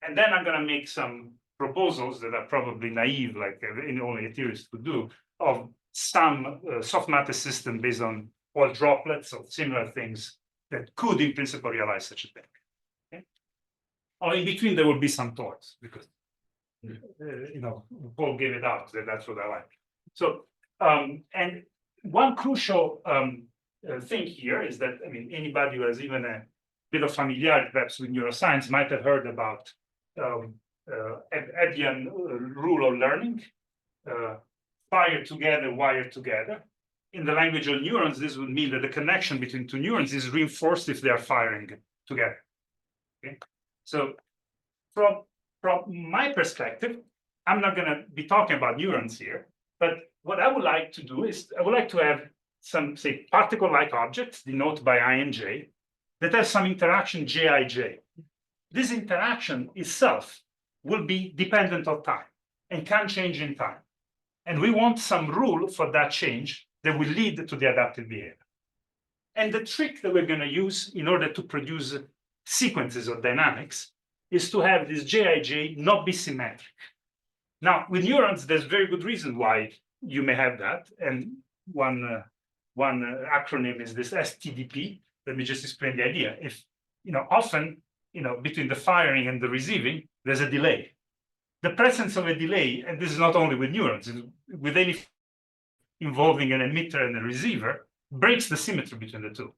And then I'm going to make some proposals that are probably naive, like only a theorist would do, of some soft matter system based on all droplets or similar things that could, in principle, realize such a thing. Okay? Or in between, there will be some thoughts because Paul gave it out. That's what I like. So, and one crucial thing here is that anybody who has even a bit of familiarity, perhaps with neuroscience, might have heard about Ebbian rule of learning: fire together, wire together. In the language of neurons, this would mean that the connection between two neurons is reinforced if they are firing together. Okay? So from my perspective, I'm not going to be talking about neurons here, but what I would like to do is I would like to have some, say, particle-like objects denoted by I and J that have some interaction Jij. This interaction itself will be dependent on time and can change in time. And we want some rule for that change that will lead to the adaptive behavior. And the trick that we're going to use in order to produce sequences of dynamics is to have this Jij not be symmetric. Now, with neurons, there's very good reason why you may have that. And one acronym is this STDP. Let me just explain the idea. If, often, between the firing and the receiving, there's a delay. The presence of a delay, and this is not only with neurons, with any involving an emitter and a receiver, breaks the symmetry between the two.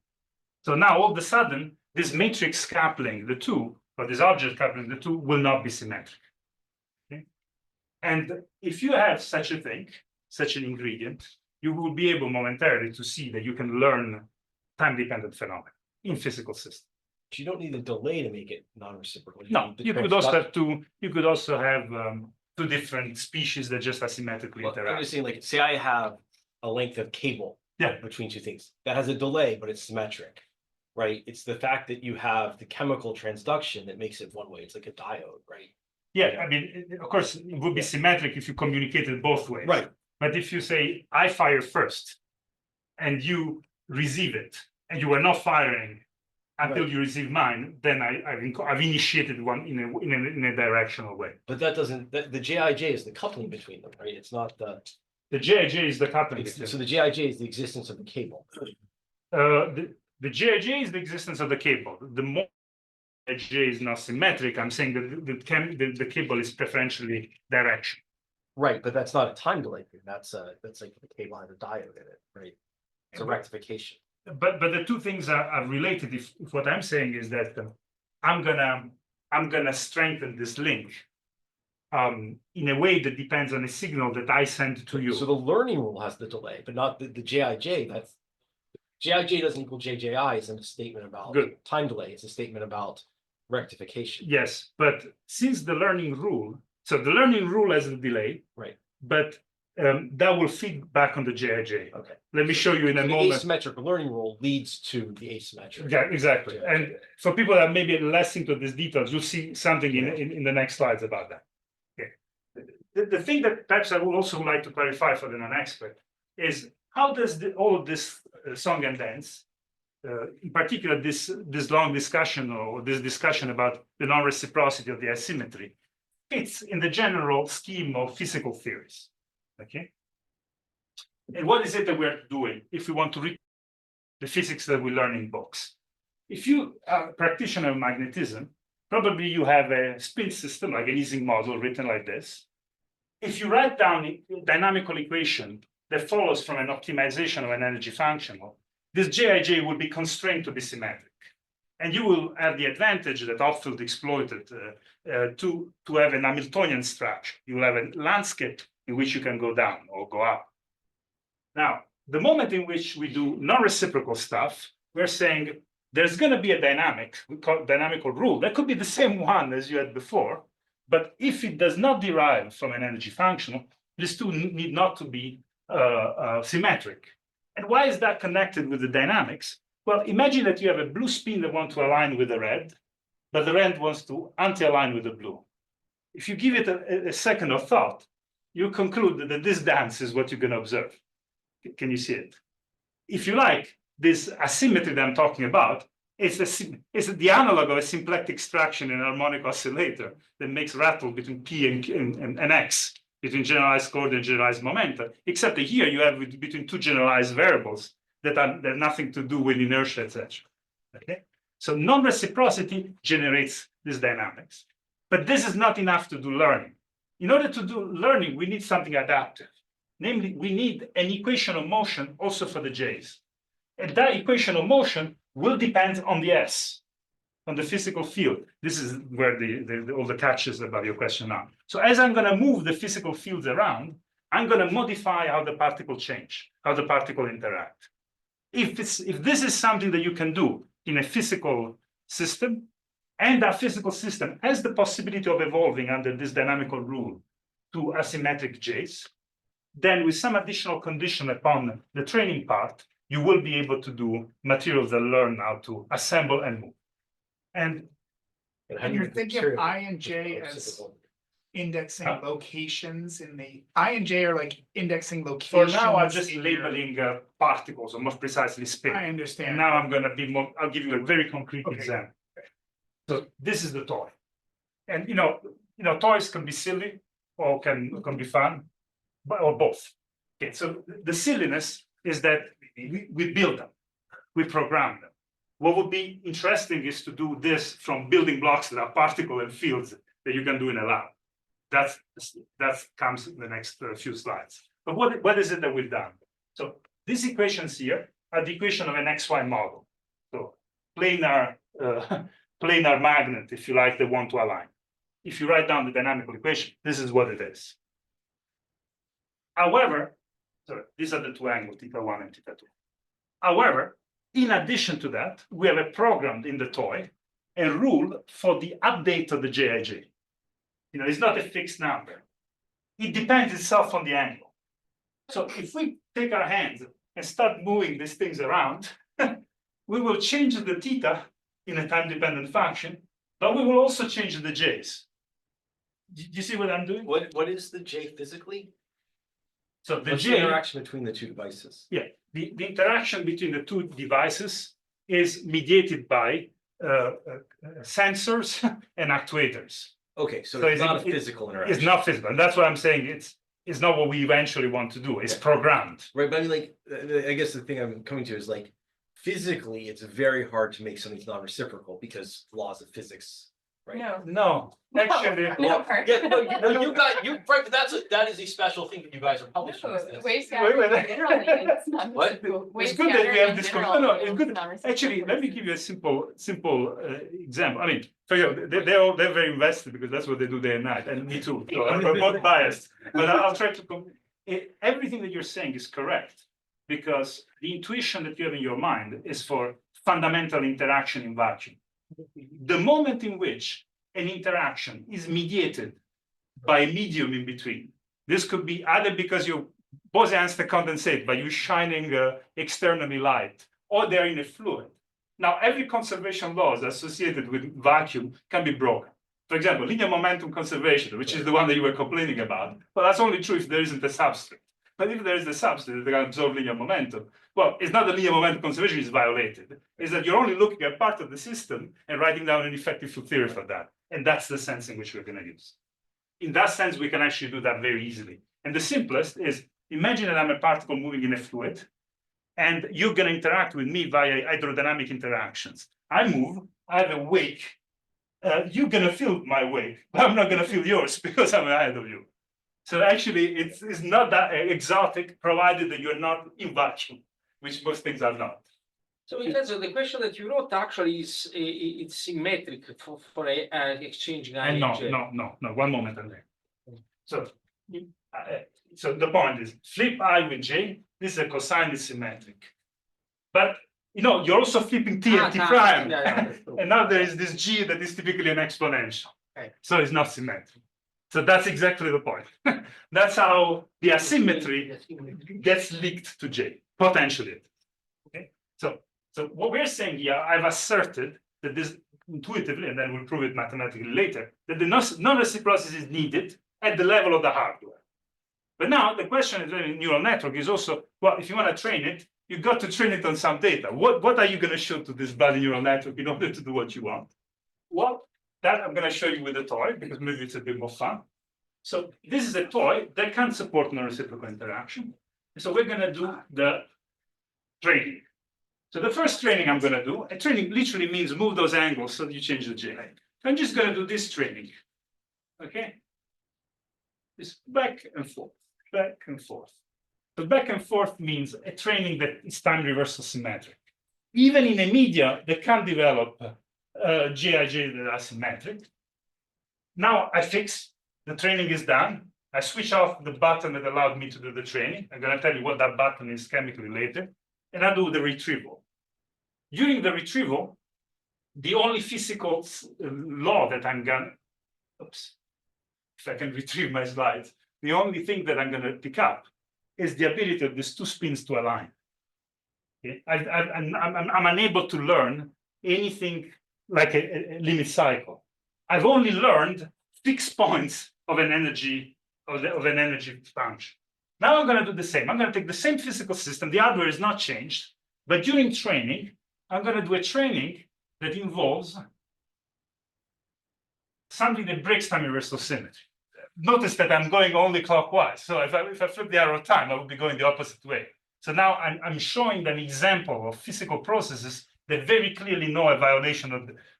So now all of a sudden, this matrix coupling the two, or this object coupling the two, will not be symmetric. Okay? And if you have such a thing, such an ingredient, you will be able momentarily to see that you can learn time-dependent phenomena in physical systems. You don't need a delay to make it non-reciprocal. No, you could also have two. You could also have two different species that just asymmetrically Well, I'm interact. just saying, like, say I have a length of cable between two things that has a delay, but it's symmetric, right? It's the fact that you have the chemical transduction that makes it one way. It's like a diode, right? Yeah, I mean, of course, it would be symmetric if you communicated both ways. Right. But if you say I fire first, and you receive it, and you are not firing until you receive mine, then I've initiated one in a directional way. But that doesn't. The Jij is the coupling between them, right? It's not the. The Jij is the coupling. So the Jij is the existence of the cable. The Jij is the existence of the cable. The more Jij is not symmetric, I'm saying that the cable is preferentially direction. Right, but that's not a time delay. That's like the cable has a diode in it, right? It's a rectification. But the two things are related. If what I'm saying is that I'm gonna strengthen this link in a way that depends on a signal that I send to you. So the learning rule has the delay, but not the Jij. That's Jij doesn't equal JJI isn't a statement about time delay. It's a statement about rectification. Yes, but since the learning rule, so the learning rule has a delay, right? But that will feed back on the Jij. Okay. Let me show you in a The moment. asymmetric learning rule leads to the asymmetric. Yeah, exactly. Jij. And for people that may be less into these details, you'll see something in the next slides about that. Okay. The thing that perhaps I would also like to clarify for the non-expert is how does all of this song and dance, in particular this long discussion or this discussion about the non-reciprocity of the asymmetry, fits in the general scheme of physical theories. Okay. And what is it that we're doing if we want to read the physics that we learn in books? If you are a practitioner of magnetism, probably you have a spin system, like an Ising model written like this. If you write down a dynamical equation that follows from an optimization of an energy functional, this Jij will be constrained to be symmetric. And you will have the advantage that Hopfield exploited to have an Hamiltonian structure. You will have a landscape in which you can go down or go up. Now, the moment in which we do non-reciprocal stuff, we're saying there's going to be a dynamic, we call it dynamical rule. That could be the same one as you had before, but if it does not derive from an energy functional, these two need not to be symmetric. And why is that connected with the dynamics? Well, imagine that you have a blue spin that wants to align with the red, but the red wants to anti-align with the blue. If you give it a second of thought, you conclude that this dance is what you're going to observe. Can you see it? If you like, this asymmetry that I'm talking about is the analog of a symplectic extraction in an harmonic oscillator that makes rattle between P and X, between generalized coordinate and generalized momenta, except that here you have between two generalized variables that have nothing to do with inertia, etc. Okay? So non-reciprocity generates these dynamics. But this is not enough to do learning. In order to do learning, we need something adaptive. Namely, we need an equation of motion also for the J's. And that equation of motion will depend on the S, on the physical field. This is where all the catches about your question are. So as I'm going to move the physical fields around, I'm going to modify how the particle change, how the particle interact. If this is something that you can do in a physical system, and that physical system has the possibility of evolving under this dynamical rule to asymmetric J's, then with some additional condition upon the training part, you will be able to do materials that learn how to assemble and move. And you're thinking of I and J as indexing locations in the I and J are like indexing locations. for now, I'm just labeling particles, or more precisely spin. I understand. And now I'm going to be more, I'll give you a very concrete example. So this is the toy. And toys can be silly or can be fun, or both. Okay, so the silliness is that we build them, we program them. What would be interesting is to do this from building blocks that are particle and fields that you can do in a lab. That comes in the next few slides. But what is it that we've done? So these equations here are the equation of an XY model. So planar magnet, if you like, they want to align. If you write down the dynamical equation, this is what it is. However, so these are the two angles, θ1 and θ2. However, in addition to that, we have a programmed in the toy a rule for the update of the Jij. It's not a fixed number. It depends itself on the angle. So if we take our hands and start moving these things around, we will change the theta in a time-dependent function, but we will also change the j's. Do you see what I'm doing? What is the J physically? So the What's the J, interaction between the two devices? yeah, the interaction between the two devices is mediated by sensors and actuators. Okay, so So it's not a it- physical interaction. It's not physical, and that's what I'm saying. It's not what we eventually want to do. It's programmed. Right, but I mean, like, I guess the thing I'm coming to is like, physically, it's very hard to make something non-reciprocal because laws of physics, right? No, actually, No, Yeah, no, right, but that is a special thing that you guys are publishing. is this. Waste scattering wait. generally, it's not What? reciprocal. it's Waste good that we scattering have in this. general No, is it's good. non-reciprocal Actually, let me forces. give you a simple example. I mean, for you, they're very invested because that's what they do day and night, and me too. So I'm both biased, but I'll try to. Everything that you're saying is correct because the intuition that you have in your mind is for fundamental interaction in vacuum. The moment in which an interaction is mediated by a medium in between, this could be either because you Bose-Einstein condensate by you shining externally light, or they're in a fluid. Now, every conservation laws associated with vacuum can be broken. For example, linear momentum conservation, which is the one that you were complaining about. Well, that's only true if there isn't a substrate. But if there is a substrate that can absorb linear momentum, well, it's not that linear momentum conservation is violated. It's that you're only looking at part of the system and writing down an effective field theory for that. And that's the sense in which we're going to use. In that sense, we can actually do that very easily. And the simplest is, imagine that I'm a particle moving in a fluid, and you're going to interact with me via hydrodynamic interactions. I move, I have a wake. You're going to feel my wake, but I'm not going to feel yours because I'm ahead of you. So actually, it's not that exotic, provided that you're not in vacuum, which most things are not. So in terms of the question that you wrote, actually is it's symmetric for exchanging I And and J. no, one moment on there. So, so the point is, flip I with J, this is a cosine is symmetric. But you're also flipping T and T prime. that's true. And now there is this G that is typically an exponential. Okay. So it's not symmetric. So that's exactly the point. That's how the asymmetry gets leaked to J, potentially. Okay. So what we're saying here, I've asserted that this intuitively, and then we'll prove it mathematically later, that the non-reciprocity is needed at the level of the hardware. But now the question is in neural network is also, well, if you want to train it, you've got to train it on some data. What are you going to show to this bloody neural network in order to do what you want? Well, that I'm going to show you with a toy because maybe it's a bit more fun. So this is a toy that can support non-reciprocal interaction. So we're going to do the training. So the first training I'm going to do, and training literally means move those angles so that you change the J. I'm just going to do this training. Okay? It's back and forth, back and forth. So back and forth means a training that is time reversal symmetric. Even in a media that can develop Gij that are symmetric. Now I fix, the training is done. I switch off the button that allowed me to do the training. I'm going to tell you what that button is chemically later. And I do the retrieval. During the retrieval, the only physical law that I'm going to, oops, if I can retrieve my slides, the only thing that I'm going to pick up is the ability of these two spins to align. Okay? I'm unable to learn anything like a limit cycle. I've only learned fixed points of an energy function. Now I'm going to do the same. I'm going to take the same physical system. The hardware is not changed, but during training, I'm going to do a training that involves something that breaks time reversal symmetry. Notice that I'm going only clockwise. So if I flip the arrow time, I would be going the opposite way. So now I'm showing an example of physical processes that very clearly know a violation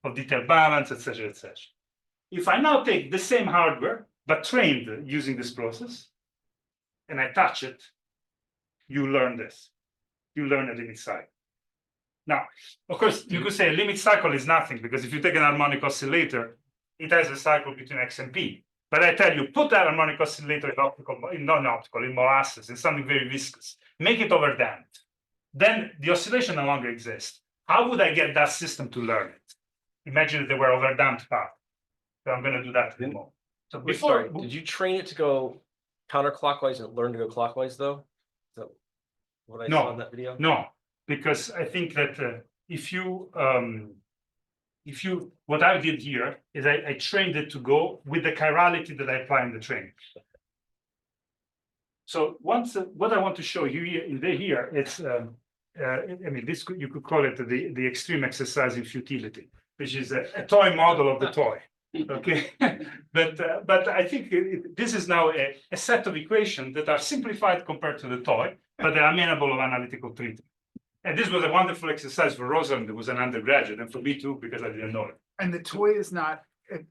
of detailed balance, etc., etc. If I now take the same hardware, but trained using this process, and I touch it, you learn this. You learn a limit cycle. Now, of course, you could say a limit cycle is nothing, because if you take an harmonic oscillator, it has a cycle between X and P. But I tell you, put that harmonic oscillator in non-optical, in molasses, in something very viscous, make it overdamped. Then the oscillation no longer exists. How would I get that system to learn it? Imagine that they were overdamped part. So I'm going to do that in a moment. So Wait, before, sorry, did you train it to go counterclockwise and learn to go clockwise though? Is that what I No. saw in that video? No, because I think that what I did here is I trained it to go with the chirality that I apply in the training. So what I want to show you here, it's I mean, you could call it the extreme exercise in futility, which is a toy model of the toy. Okay, but I think this is now a set of equations that are simplified compared to the toy, but they are amenable of analytical treatment. And this was a wonderful exercise for Rosalind, who was an undergraduate, and for me too, because I didn't know it. And the toy is not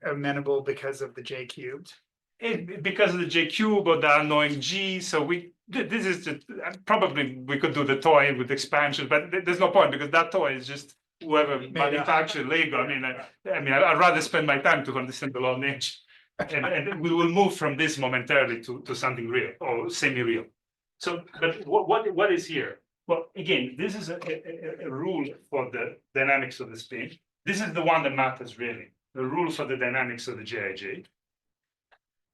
amenable because of the J cubed. Because of the J cube or the unknowing G, so this is just, probably we could do the toy with expansion, but there's no point because that toy is just whoever manufactured Lego. I mean, I'd rather spend my time to understand the law of nature, and we will move from this momentarily to something real or semi-real. So, but what is here? Well, again, this is a rule for the dynamics of the spin. This is the one that matters really. The rule for the dynamics of the JIJ.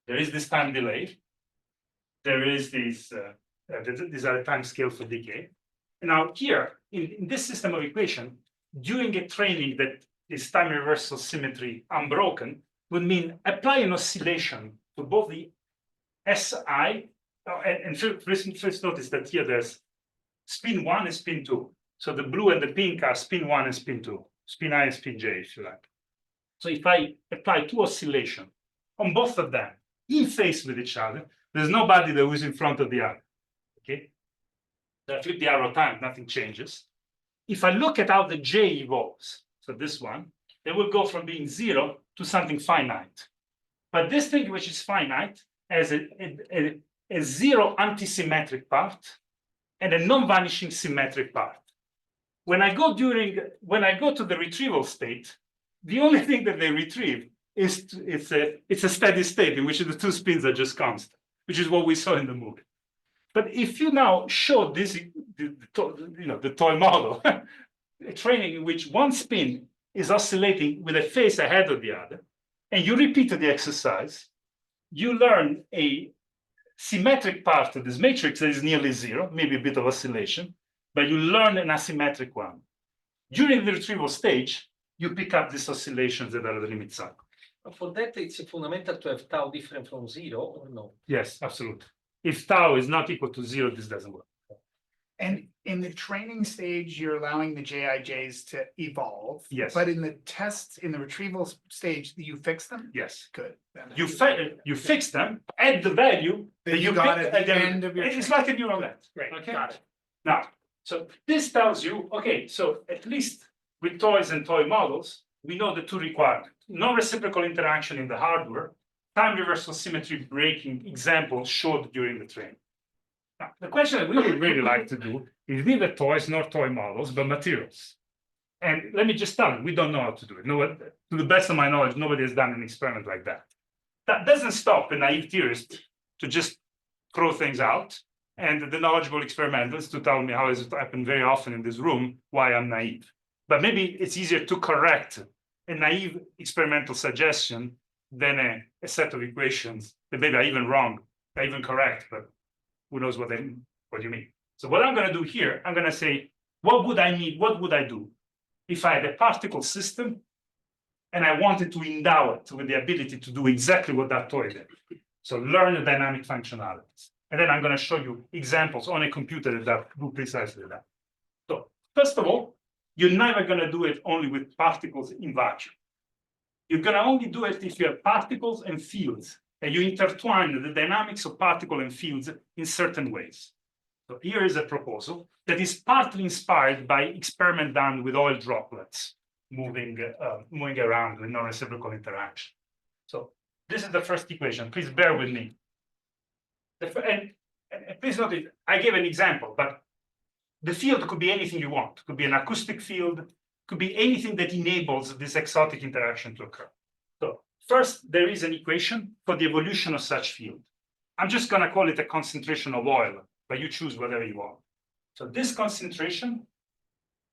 There is this time delay. There is these are a time scale for decay. Now here, in this system of equation, during a training that is time reversal symmetry unbroken, would mean apply an oscillation to both the SI, and first notice that here there's spin 1 and spin 2. So the blue and the pink are spin 1 and spin 2, spin I and spin J, if you like. So if I apply two oscillations on both of them, in phase with each other, there's nobody that was in front of the other. Okay, so I flip the arrow time, nothing changes. If I look at how the J evolves, so this one, it will go from being 0 to something finite. But this thing which is finite has a zero anti-symmetric part and a non-vanishing symmetric part. When I go to the retrieval state, the only thing that they retrieve is it's a steady state in which the two spins are just constant, which is what we saw in the movie. But if you now show this, the toy model, a training in which one spin is oscillating with a phase ahead of the other, and you repeat the exercise, you learn a symmetric part of this matrix that is nearly 0, maybe a bit of oscillation, but you learn an asymmetric one. During the retrieval stage, you pick up these oscillations that are the limit cycle. For that, it's fundamental to have tau different from 0 or no? Yes, absolutely. If tau is not equal to 0, this doesn't work. And in the training stage, you're allowing the JIJs to evolve. Yes. But in the tests, in the retrieval stage, you fix them? Yes. Good. You fix them, add the value that you got at the end of your It's like a neural net. Right, Okay. got it. Now, so this tells you, okay, so at least with toys and toy models, we know the two requirements. Non-reciprocal interaction in the hardware, time reversal symmetry breaking examples showed during the training. Now, the question that we would really like to do is neither toys nor toy models, but materials. And let me just tell you, we don't know how to do it. No, to the best of my knowledge, nobody has done an experiment like that. That doesn't stop a naive theorist to just throw things out, and the knowledgeable experimentalists to tell me how it happened very often in this room, why I'm naive. But maybe it's easier to correct a naive experimental suggestion than a set of equations that maybe are even wrong, are even correct, but who knows what you mean. So what I'm going to do here, I'm going to say, what would I need? What would I do if I had a particle system and I wanted to endow it with the ability to do exactly what that toy did? So learn the dynamic functionalities. And then I'm going to show you examples on a computer that do precisely that. So first of all, you're never going to do it only with particles in vacuum. You're gonna only do it if you have particles and fields, and you intertwine the dynamics of particle and fields in certain ways. So here is a proposal that is partly inspired by experiment done with oil droplets moving around with non-reciprocal interaction. So this is the first equation. Please bear with me. And please note it, I gave an example, but the field could be anything you want. It could be an acoustic field, could be anything that enables this exotic interaction to occur. So first, there is an equation for the evolution of such field. I'm just going to call it a concentration of oil, but you choose whatever you want. So this concentration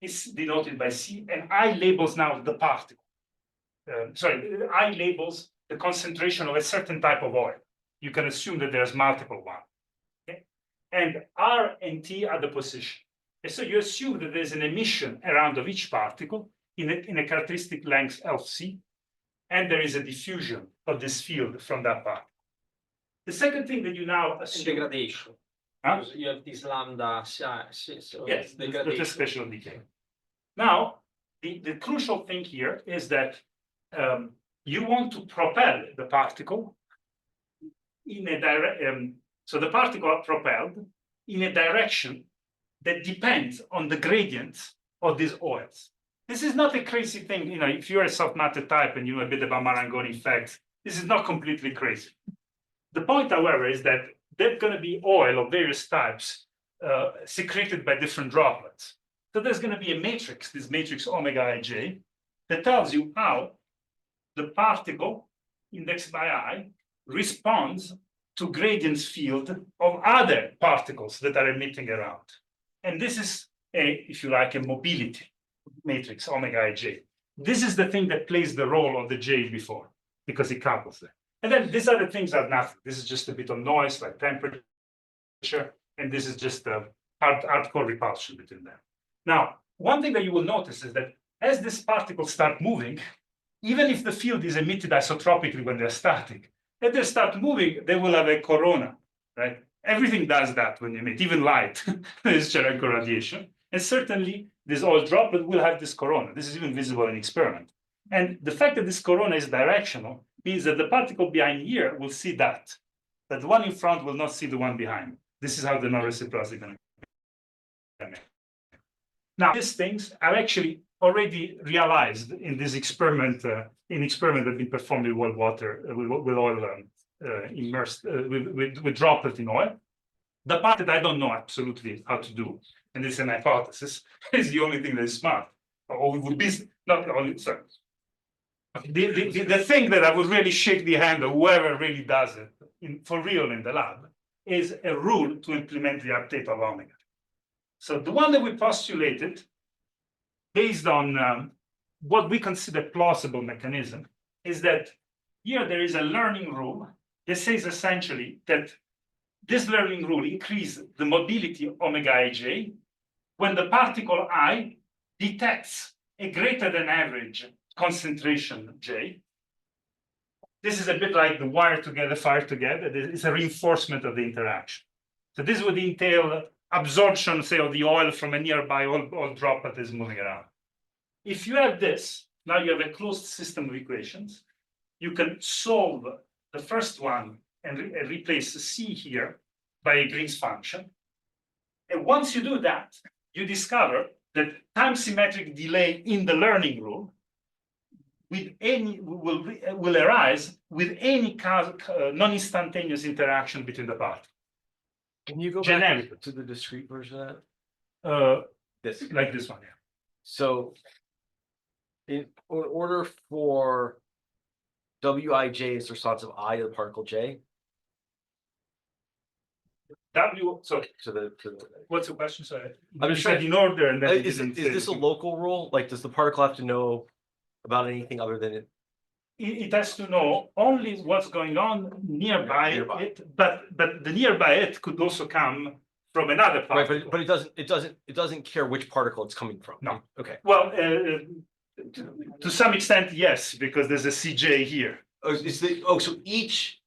is denoted by C, and I labels now the particle. I labels the concentration of a certain type of oil. You can assume that there's multiple ones. Okay? And R and T are the position. And so you assume that there's an emission around of each particle in a characteristic length LC, and there is a diffusion of this field from that particle. The second thing that you now assume. Degradation. Huh? You have this lambda, so Yes, degradation. that's a special decay. Now, the crucial thing here is that you want to propel the particle in a direct. So the particle are propelled in a direction that depends on the gradient of these oils. This is not a crazy thing, if you're a soft matter type and you know a bit about Marangoni effects, this is not completely crazy. The point, however, is that there's going to be oil of various types secreted by different droplets. So there's going to be a matrix, this matrix omega ij, that tells you how the particle indexed by I responds to gradients field of other particles that are emitting around. And this is if you like, a mobility matrix, omega ij. This is the thing that plays the role of the J before, because it couples them. And then these other things are nothing. This is just a bit of noise, like temperature, and this is just a hardcore repulsion between them. Now, one thing that you will notice is that as these particles start moving, even if the field is emitted isotropically when they're static, if they start moving, they will have a corona, right? Everything does that when you emit, even light is Cherenkov radiation. And certainly, this oil droplet will have this corona. This is even visible in experiment. And the fact that this corona is directional means that the particle behind here will see that. But the one in front will not see the one behind. This is how the non-reciprocity is going to come. Now, these things are actually already realized in this experiment, experiment that been performed with oil water, with oil immersed, with droplet in oil. The part that I don't know absolutely how to do, and it's an hypothesis, is the only thing that is smart. Or it would be not only, sorry. The thing that I would really shake the hand of whoever really does it for real in the lab is a rule to implement the update of omega. So the one that we postulated, based on what we consider plausible mechanism, is that here there is a learning rule that says essentially that this learning rule increases the mobility omega ij when the particle I detects a greater than average concentration J. This is a bit like the wire together, fire together. It's a reinforcement of the interaction. So this would entail absorption, say, of the oil from a nearby oil droplet is moving around. If you have this, now you have a closed system of equations. You can solve the first one and replace C here by a Green's function. And once you do that, you discover that time symmetric delay in the learning rule with any will arise with any non-instantaneous interaction between the particles. Can you go Generic. back to the discrete version of that? This. Like this one, yeah. So in order for Wij is the response of I to the particle J. So what's the question? Sorry. I'm just You said trying- in order and then Is this a local rule? Like, does the particle have to know about anything other than it? It has to know only what's going on nearby it, but the nearby it could also come from another Right, particle. but it doesn't care which particle it's coming from. No. Okay. Well, to some extent, yes, because there's a CJ here. So each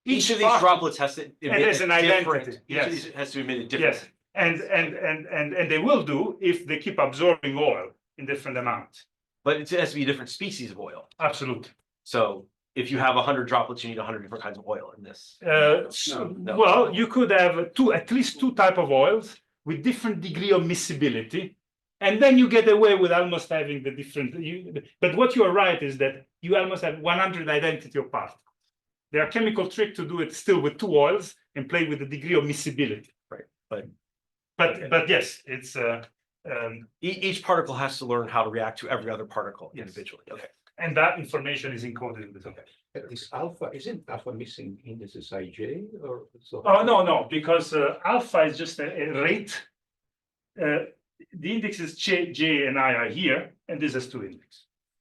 of these particle- droplets has to emit there's an a different. identity, Each of yes. these has to emit a different. Yes, and they will do if they keep absorbing oil in different amounts. But it has to be a different species of oil. Absolutely. So if you have 100 droplets, you need 100 different kinds of oil in this. No. Well, you could have at least two type of oils with different degree of miscibility, and then you get away with almost having the different. But what you are right is that you almost have 100 identity of particles. There are chemical trick to do it still with two oils and play with the degree of miscibility. Right. But But yes, it's each particle has to learn how to react to every other particle individually. Okay. and that information is encoded in the token. Is alpha, isn't alpha missing indices ij or so? Oh, no, because alpha is just a rate. The indexes J and I are here, and this is two index.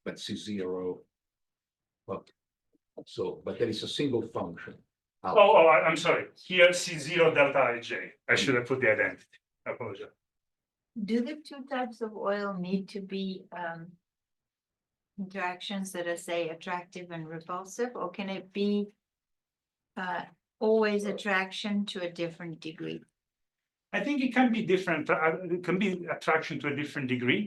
But C0. Well, so, but there is a single function. alpha. I'm sorry. Here C0 delta ij. I should have put the identity. I apologize. Do the two types of oil need to be interactions that are, say, attractive and repulsive, or can it be always attraction to a different degree? I think it can be different. It can be attraction to a different degree.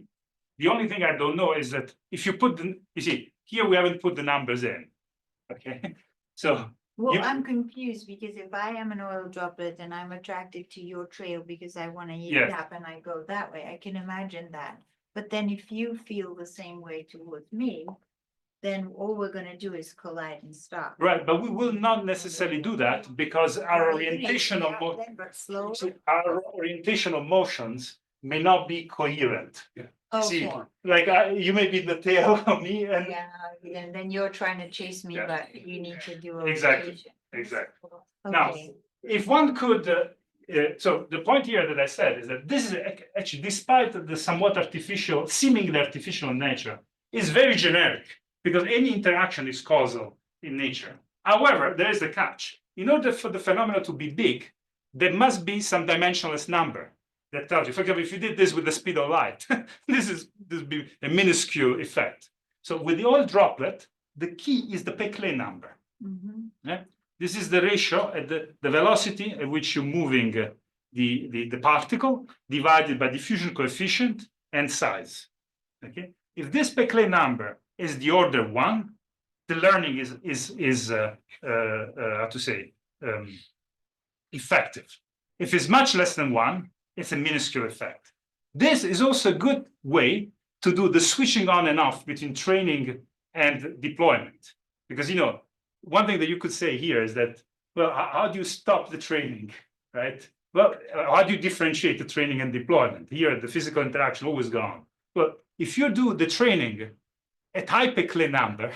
The only thing I don't know is that if you put you see, here we haven't put the numbers in. Okay, so Well, You- I'm confused because if I am an oil droplet and I'm attracted to your trail because I want to eat Yes. tap and I go that way, I can imagine that. But then if you feel the same way towards me, then all we're gonna do is collide and stop. right, but we will not necessarily do that because our orientation of But slow. motions may not be coherent. See, Okay, like you may be the tail of me, and yeah, and then you're trying to chase me, Yeah. but you need to do a Exactly, rotation. exactly. Now, Okay, if one could, so the point here that I said is that this is actually, despite the somewhat artificial, seemingly artificial nature, is very generic because any interaction is causal in nature. However, there is a catch. In order for the phenomenon to be big, there must be some dimensionless number that tells you. For example, if you did this with the speed of light, this would be a minuscule effect. So with the oil droplet, the key is the Peclet number. mhm. This is the ratio at the velocity at which you're moving the particle divided by diffusion coefficient and size. Okay, if this Peclet number is the order 1, the learning is how to say effective. If it's much less than 1, it's a minuscule effect. This is also a good way to do the switching on and off between training and deployment, because one thing that you could say here is that, well, how do you stop the training, right? Well, how do you differentiate the training and deployment? Here, the physical interaction always gone. Well, if you do the training at high Peclet number,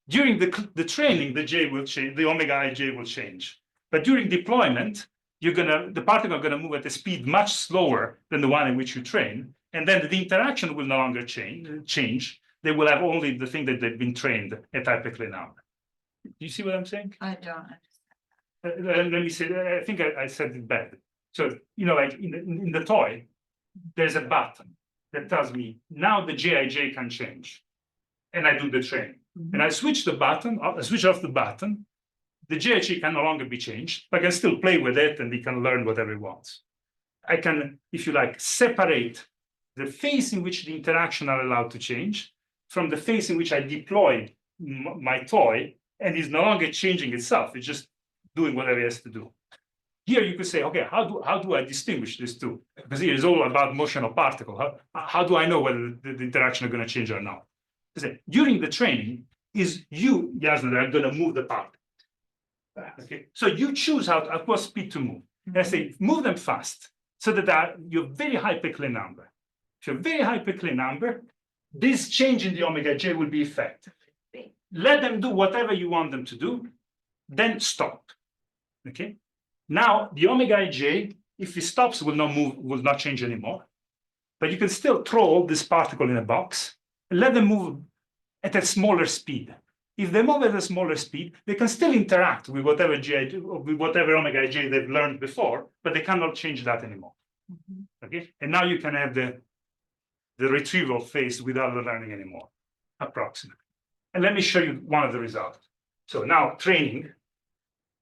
during the training, the J will change, the omega ij will change. But during deployment, the particle are gonna move at a speed much slower than the one in which you train, and then the interaction will no longer change. They will have only the thing that they've been trained at high Peclet number. Do you see what I'm saying? I don't understand. Let me say, I think I said it bad. So, like in the toy, there's a button that tells me now the Jij can change. And I do the training. And I switch the button, I switch off the button. The Jij can no longer be changed, but I can still play with it and he can learn whatever he wants. I can, if you like, separate the phase in which the interaction are allowed to change from the phase in which I deploy my toy and it's no longer changing itself. It's just doing whatever it has to do. Here you could say, okay, how do I distinguish these two? Because here is all about motion of particle. How do I know whether the interaction are going to change or not? During the training, is you, Yasna, that are going to move the particle. Okay, so you choose at what speed to move. And I say, move them fast so that you're very high Peclet number. If you're very high Peclet number, this change in the omega j will be effective. Let them do whatever you want them to do, then stop. Okay. Now the omega ij, if it stops, will not move, will not change anymore. But you can still throw this particle in a box and let them move at a smaller speed. If they move at a smaller speed, they can still interact with whatever omega ij they've learned before, but they cannot change that anymore. Okay, and now you can have the retrieval phase without the learning anymore, approximately. And let me show you one of the results. So now training,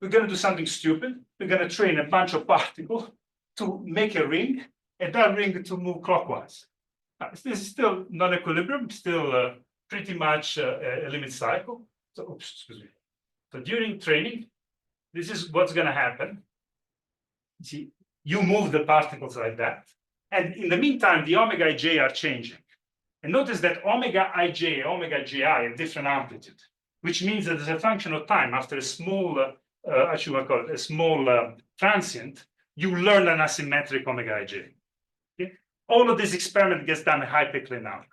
we're going to do something stupid. We're going to train a bunch of particles to make a ring, and that ring to move clockwise. This is still non-equilibrium, still pretty much a limit cycle. So, oops, excuse me. So during training, this is what's going to happen. See, you move the particles like that. And in the meantime, the omega ij are changing. And notice that omega ij, omega gi have different amplitude, which means that as a function of time, after a small, actually we call it a small transient, you learn an asymmetric omega ij. Okay? All of this experiment gets done at high Pickley number.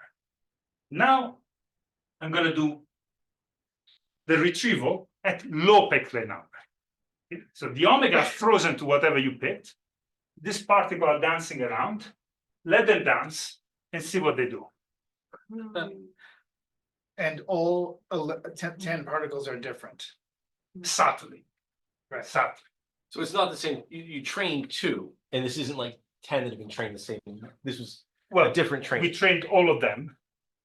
Now, I'm going to do the retrieval at low Pickley number. Okay? So the omega are frozen to whatever you picked. This particle are dancing around. Let them dance and see what they do. And all 10 particles are different. Subtly. Right, subtly. So it's not the same, you trained two, and this isn't like 10 that have been trained the same. This was Well, a different we training. trained all of them,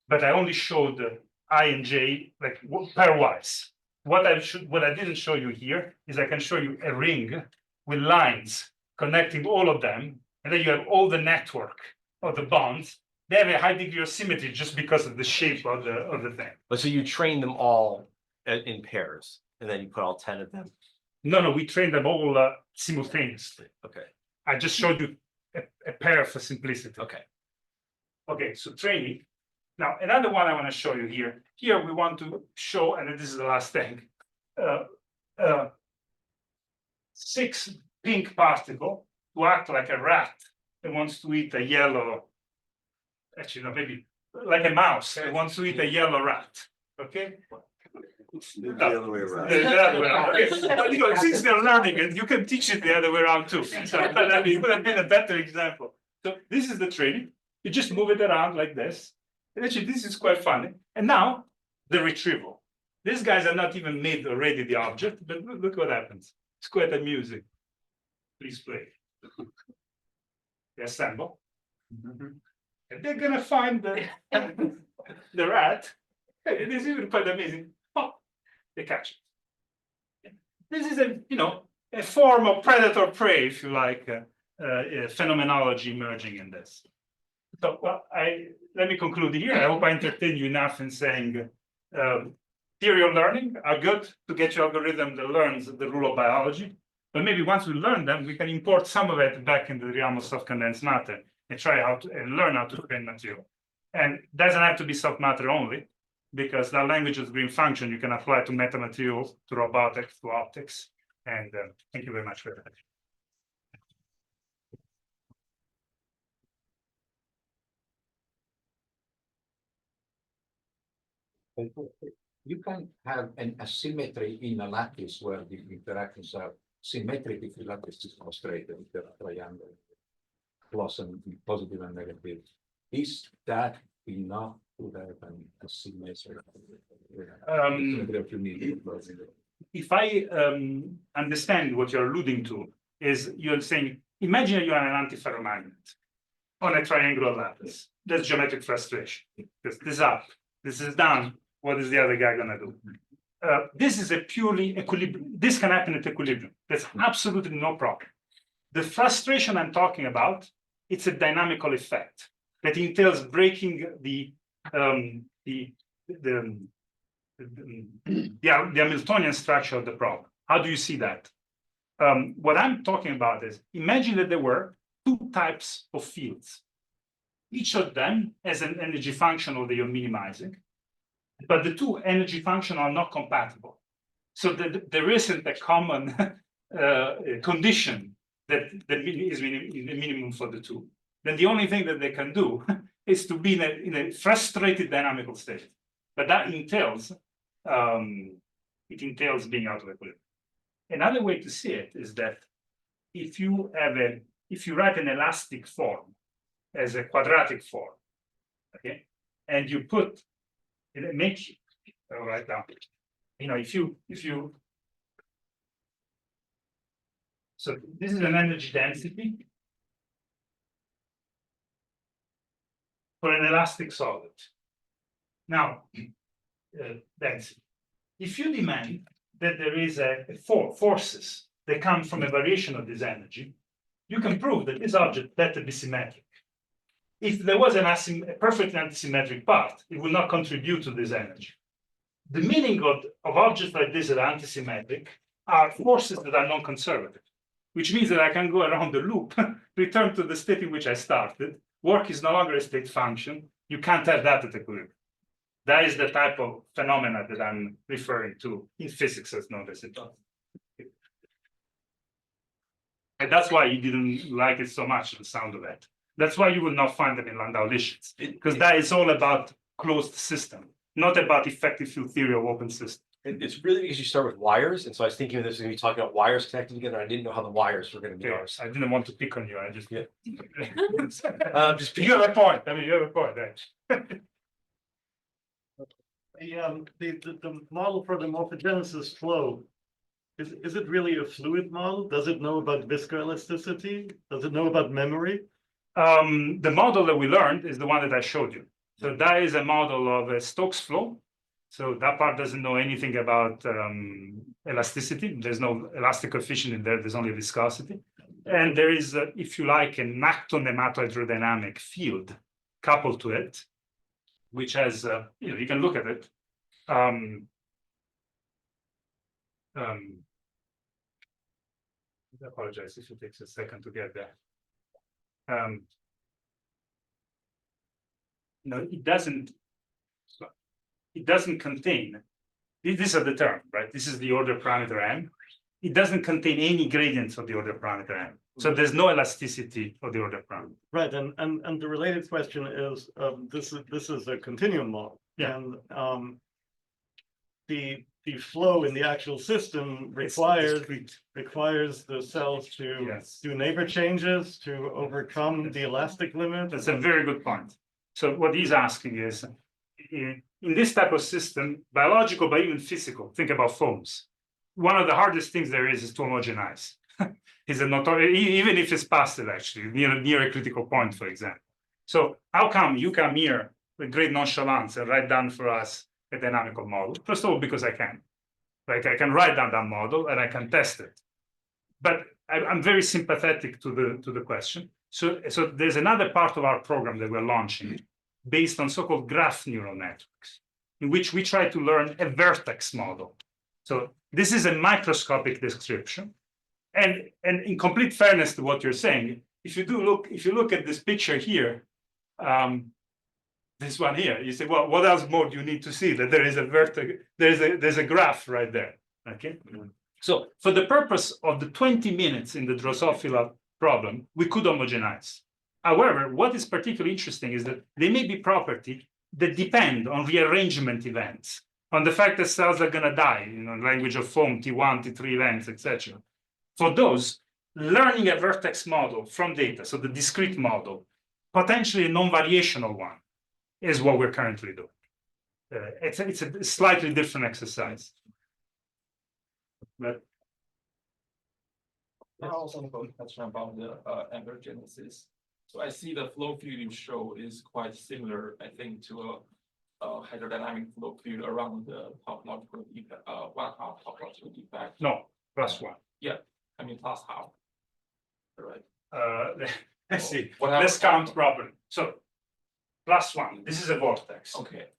but I only showed the I and J like pairwise. What I didn't show you here is I can show you a ring with lines connecting all of them, and then you have all the network of the bonds. They have a high degree of symmetry just because of the shape of the thing. But so you train them all in pairs, and then you put all 10 of them. No, we trained them all simultaneously. Okay, I just showed you a pair for simplicity. okay. Okay, so training. Now, another one I want to show you here. Here we want to show, and this is the last thing, 6 pink particle to act like a rat that wants to eat a yellow, actually, no, maybe like a mouse that wants to eat a yellow rat. Okay? The other way around. The other way around. Okay. But you know, since they're learning it, you can teach it the other way around too. So I mean, it would have been a better example. So this is the training. You just move it around like this. And actually, this is quite funny. And now the retrieval. These guys are not even made already the object, but look what happens. It's quite amusing. Please play. They assemble. And they're gonna find the rat. It is even quite amazing. Oh, they catch it. This is a form of predator prey, if you like, phenomenology emerging in this. So, well, let me conclude here. I hope I entertained you enough in saying theory of learning are good to get your algorithm that learns the rule of biology. But maybe once we learn them, we can import some of it back into the realm of soft condensed matter and try how to and learn how to train material. And it doesn't have to be soft matter only, because that language of green function you can apply to metamaterials, to robotics, to optics. And thank you very much for that. You can have an asymmetry in a lattice where the interactions are symmetric if the lattice is not straight and there are triangle plus and positive and negative. Is that enough to have an asymmetry? If I understand what you're alluding to, is you're saying, imagine you are an antiferromagnet on a triangular lattice. That's geometric frustration. This is up, this is down. What is the other guy gonna do? This is a purely equilibrium. This can happen at equilibrium. There's absolutely no problem. The frustration I'm talking about, it's a dynamical effect that entails breaking the Hamiltonian structure of the problem. How do you see that? What I'm talking about is, imagine that there were 2 types of fields. Each of them has an energy function that you're minimizing, but the 2 energy functions are not compatible. So there isn't a common condition that is the minimum for the 2. Then the only thing that they can do is to be in a frustrated dynamical state. But that entails being out of equilibrium. Another way to see it is that if you write an elastic form as a quadratic form, okay, and you put it makes write down. If you so this is an energy density for an elastic solid. Now, density. If you demand that there is forces that come from a variation of this energy, you can prove that this object better be symmetric. If there was a perfectly antisymmetric part, it would not contribute to this energy. the meaning of objects like this that are antisymmetric are forces that are non-conservative, which means that I can go around the loop, return to the state in which I started. Work is no longer a state function. You can't have that at equilibrium. That is the type of phenomena that I'm referring to in physics as non-reciprocity. And that's why you didn't like it so much, the sound of it. That's why you will not find them in Landau dishes, because that is all about closed system, not about effective field theory of open system. It's really because you start with wires, and so I was thinking this was going to be talking about wires connected together. I didn't know how the wires were going to be ours. I didn't want to pick on you. I just Just you have a point. I mean, you have a point. Right? The model for the morphogenesis flow, is it really a fluid model? Does it know about viscoelasticity? Does it know about memory? The model that we learned is the one that I showed you. So that is a model of a Stokes flow. So that part doesn't know anything about elasticity. There's no elastic coefficient in there. There's only viscosity. And there is, if you like, an acto-nematohydrodynamic field coupled to it, which has, you can look at it. I apologize if it takes a second to get there. No, it doesn't contain, these are the term, right? This is the order parameter m. It doesn't contain any gradients of the order parameter m. So there's no elasticity of the order parameter. Right, and the related question is, this is a continuum model. Yeah. And the flow in the actual system requires the cells to do neighbor changes to overcome the elastic limit. That's a very good point. So what he's asking is, in this type of system, biological, but even physical, think about foams. One of the hardest things there is to homogenize. Is a notorious, even if it's passive, actually, near a critical point, for example. So how come you come here with great nonchalance and write down for us a dynamical model? First of all, because I can. Like I can write down that model and I can test it. But I'm very sympathetic to the question. So there's another part of our program that we're launching based on so-called graph neural networks, in which we try to learn a vertex model. So this is a microscopic description. And in complete fairness to what you're saying, if you look at this picture here, this one here, you say, well, what else more do you need to see that there is a vertex, there's a graph right there. Okay. So for the purpose of the 20 minutes in the Drosophila problem, we could homogenize. However, what is particularly interesting is that there may be properties that depend on rearrangement events, on the fact that cells are going to die, language of foam, T1, T3 events, etc. For those, learning a vertex model from data, so the discrete model, potentially a non-variational one, is what we're currently doing. It's a slightly different exercise. But I also have a question about the embryogenesis. So I see the flow field you show is quite similar, I think, to a hydrodynamic flow field around the topological defect, 1/2 topological defect. No, +1. Yeah, I mean plus half. Right. Let's see. Let's count properly. So +1. This is a vortex. Okay.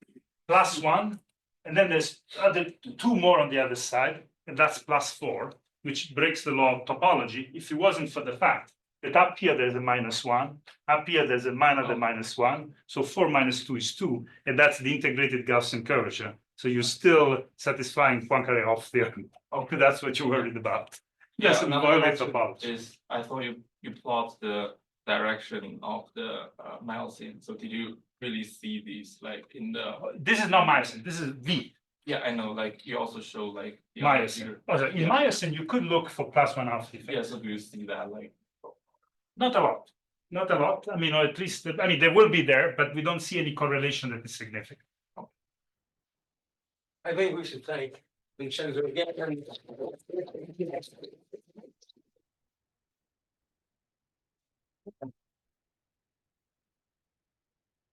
+1, and then there's two more on the other side, and that's +4, which breaks the law of topology. If it wasn't for the fact that up here there's a -1, up here there's a -1, so 4 - 2 is 2, and that's the integrated Gaussian curvature. So you're still satisfying Poincaré-Hopf theorem. Okay, that's what you're worried about. Yes, and violate topology. Is I thought you plot the direction of the myosin. So did you really see these like in the? This is not myosin. This is V. Yeah, I know. Like you also show like the myosin. Also, in myosin, you could look for +1/2 effect. Yeah. So do you see that like? Not a lot. Not a lot. I mean, or at least they will be there, but we don't see any correlation that is significant. I think we should thank Vincenzo again.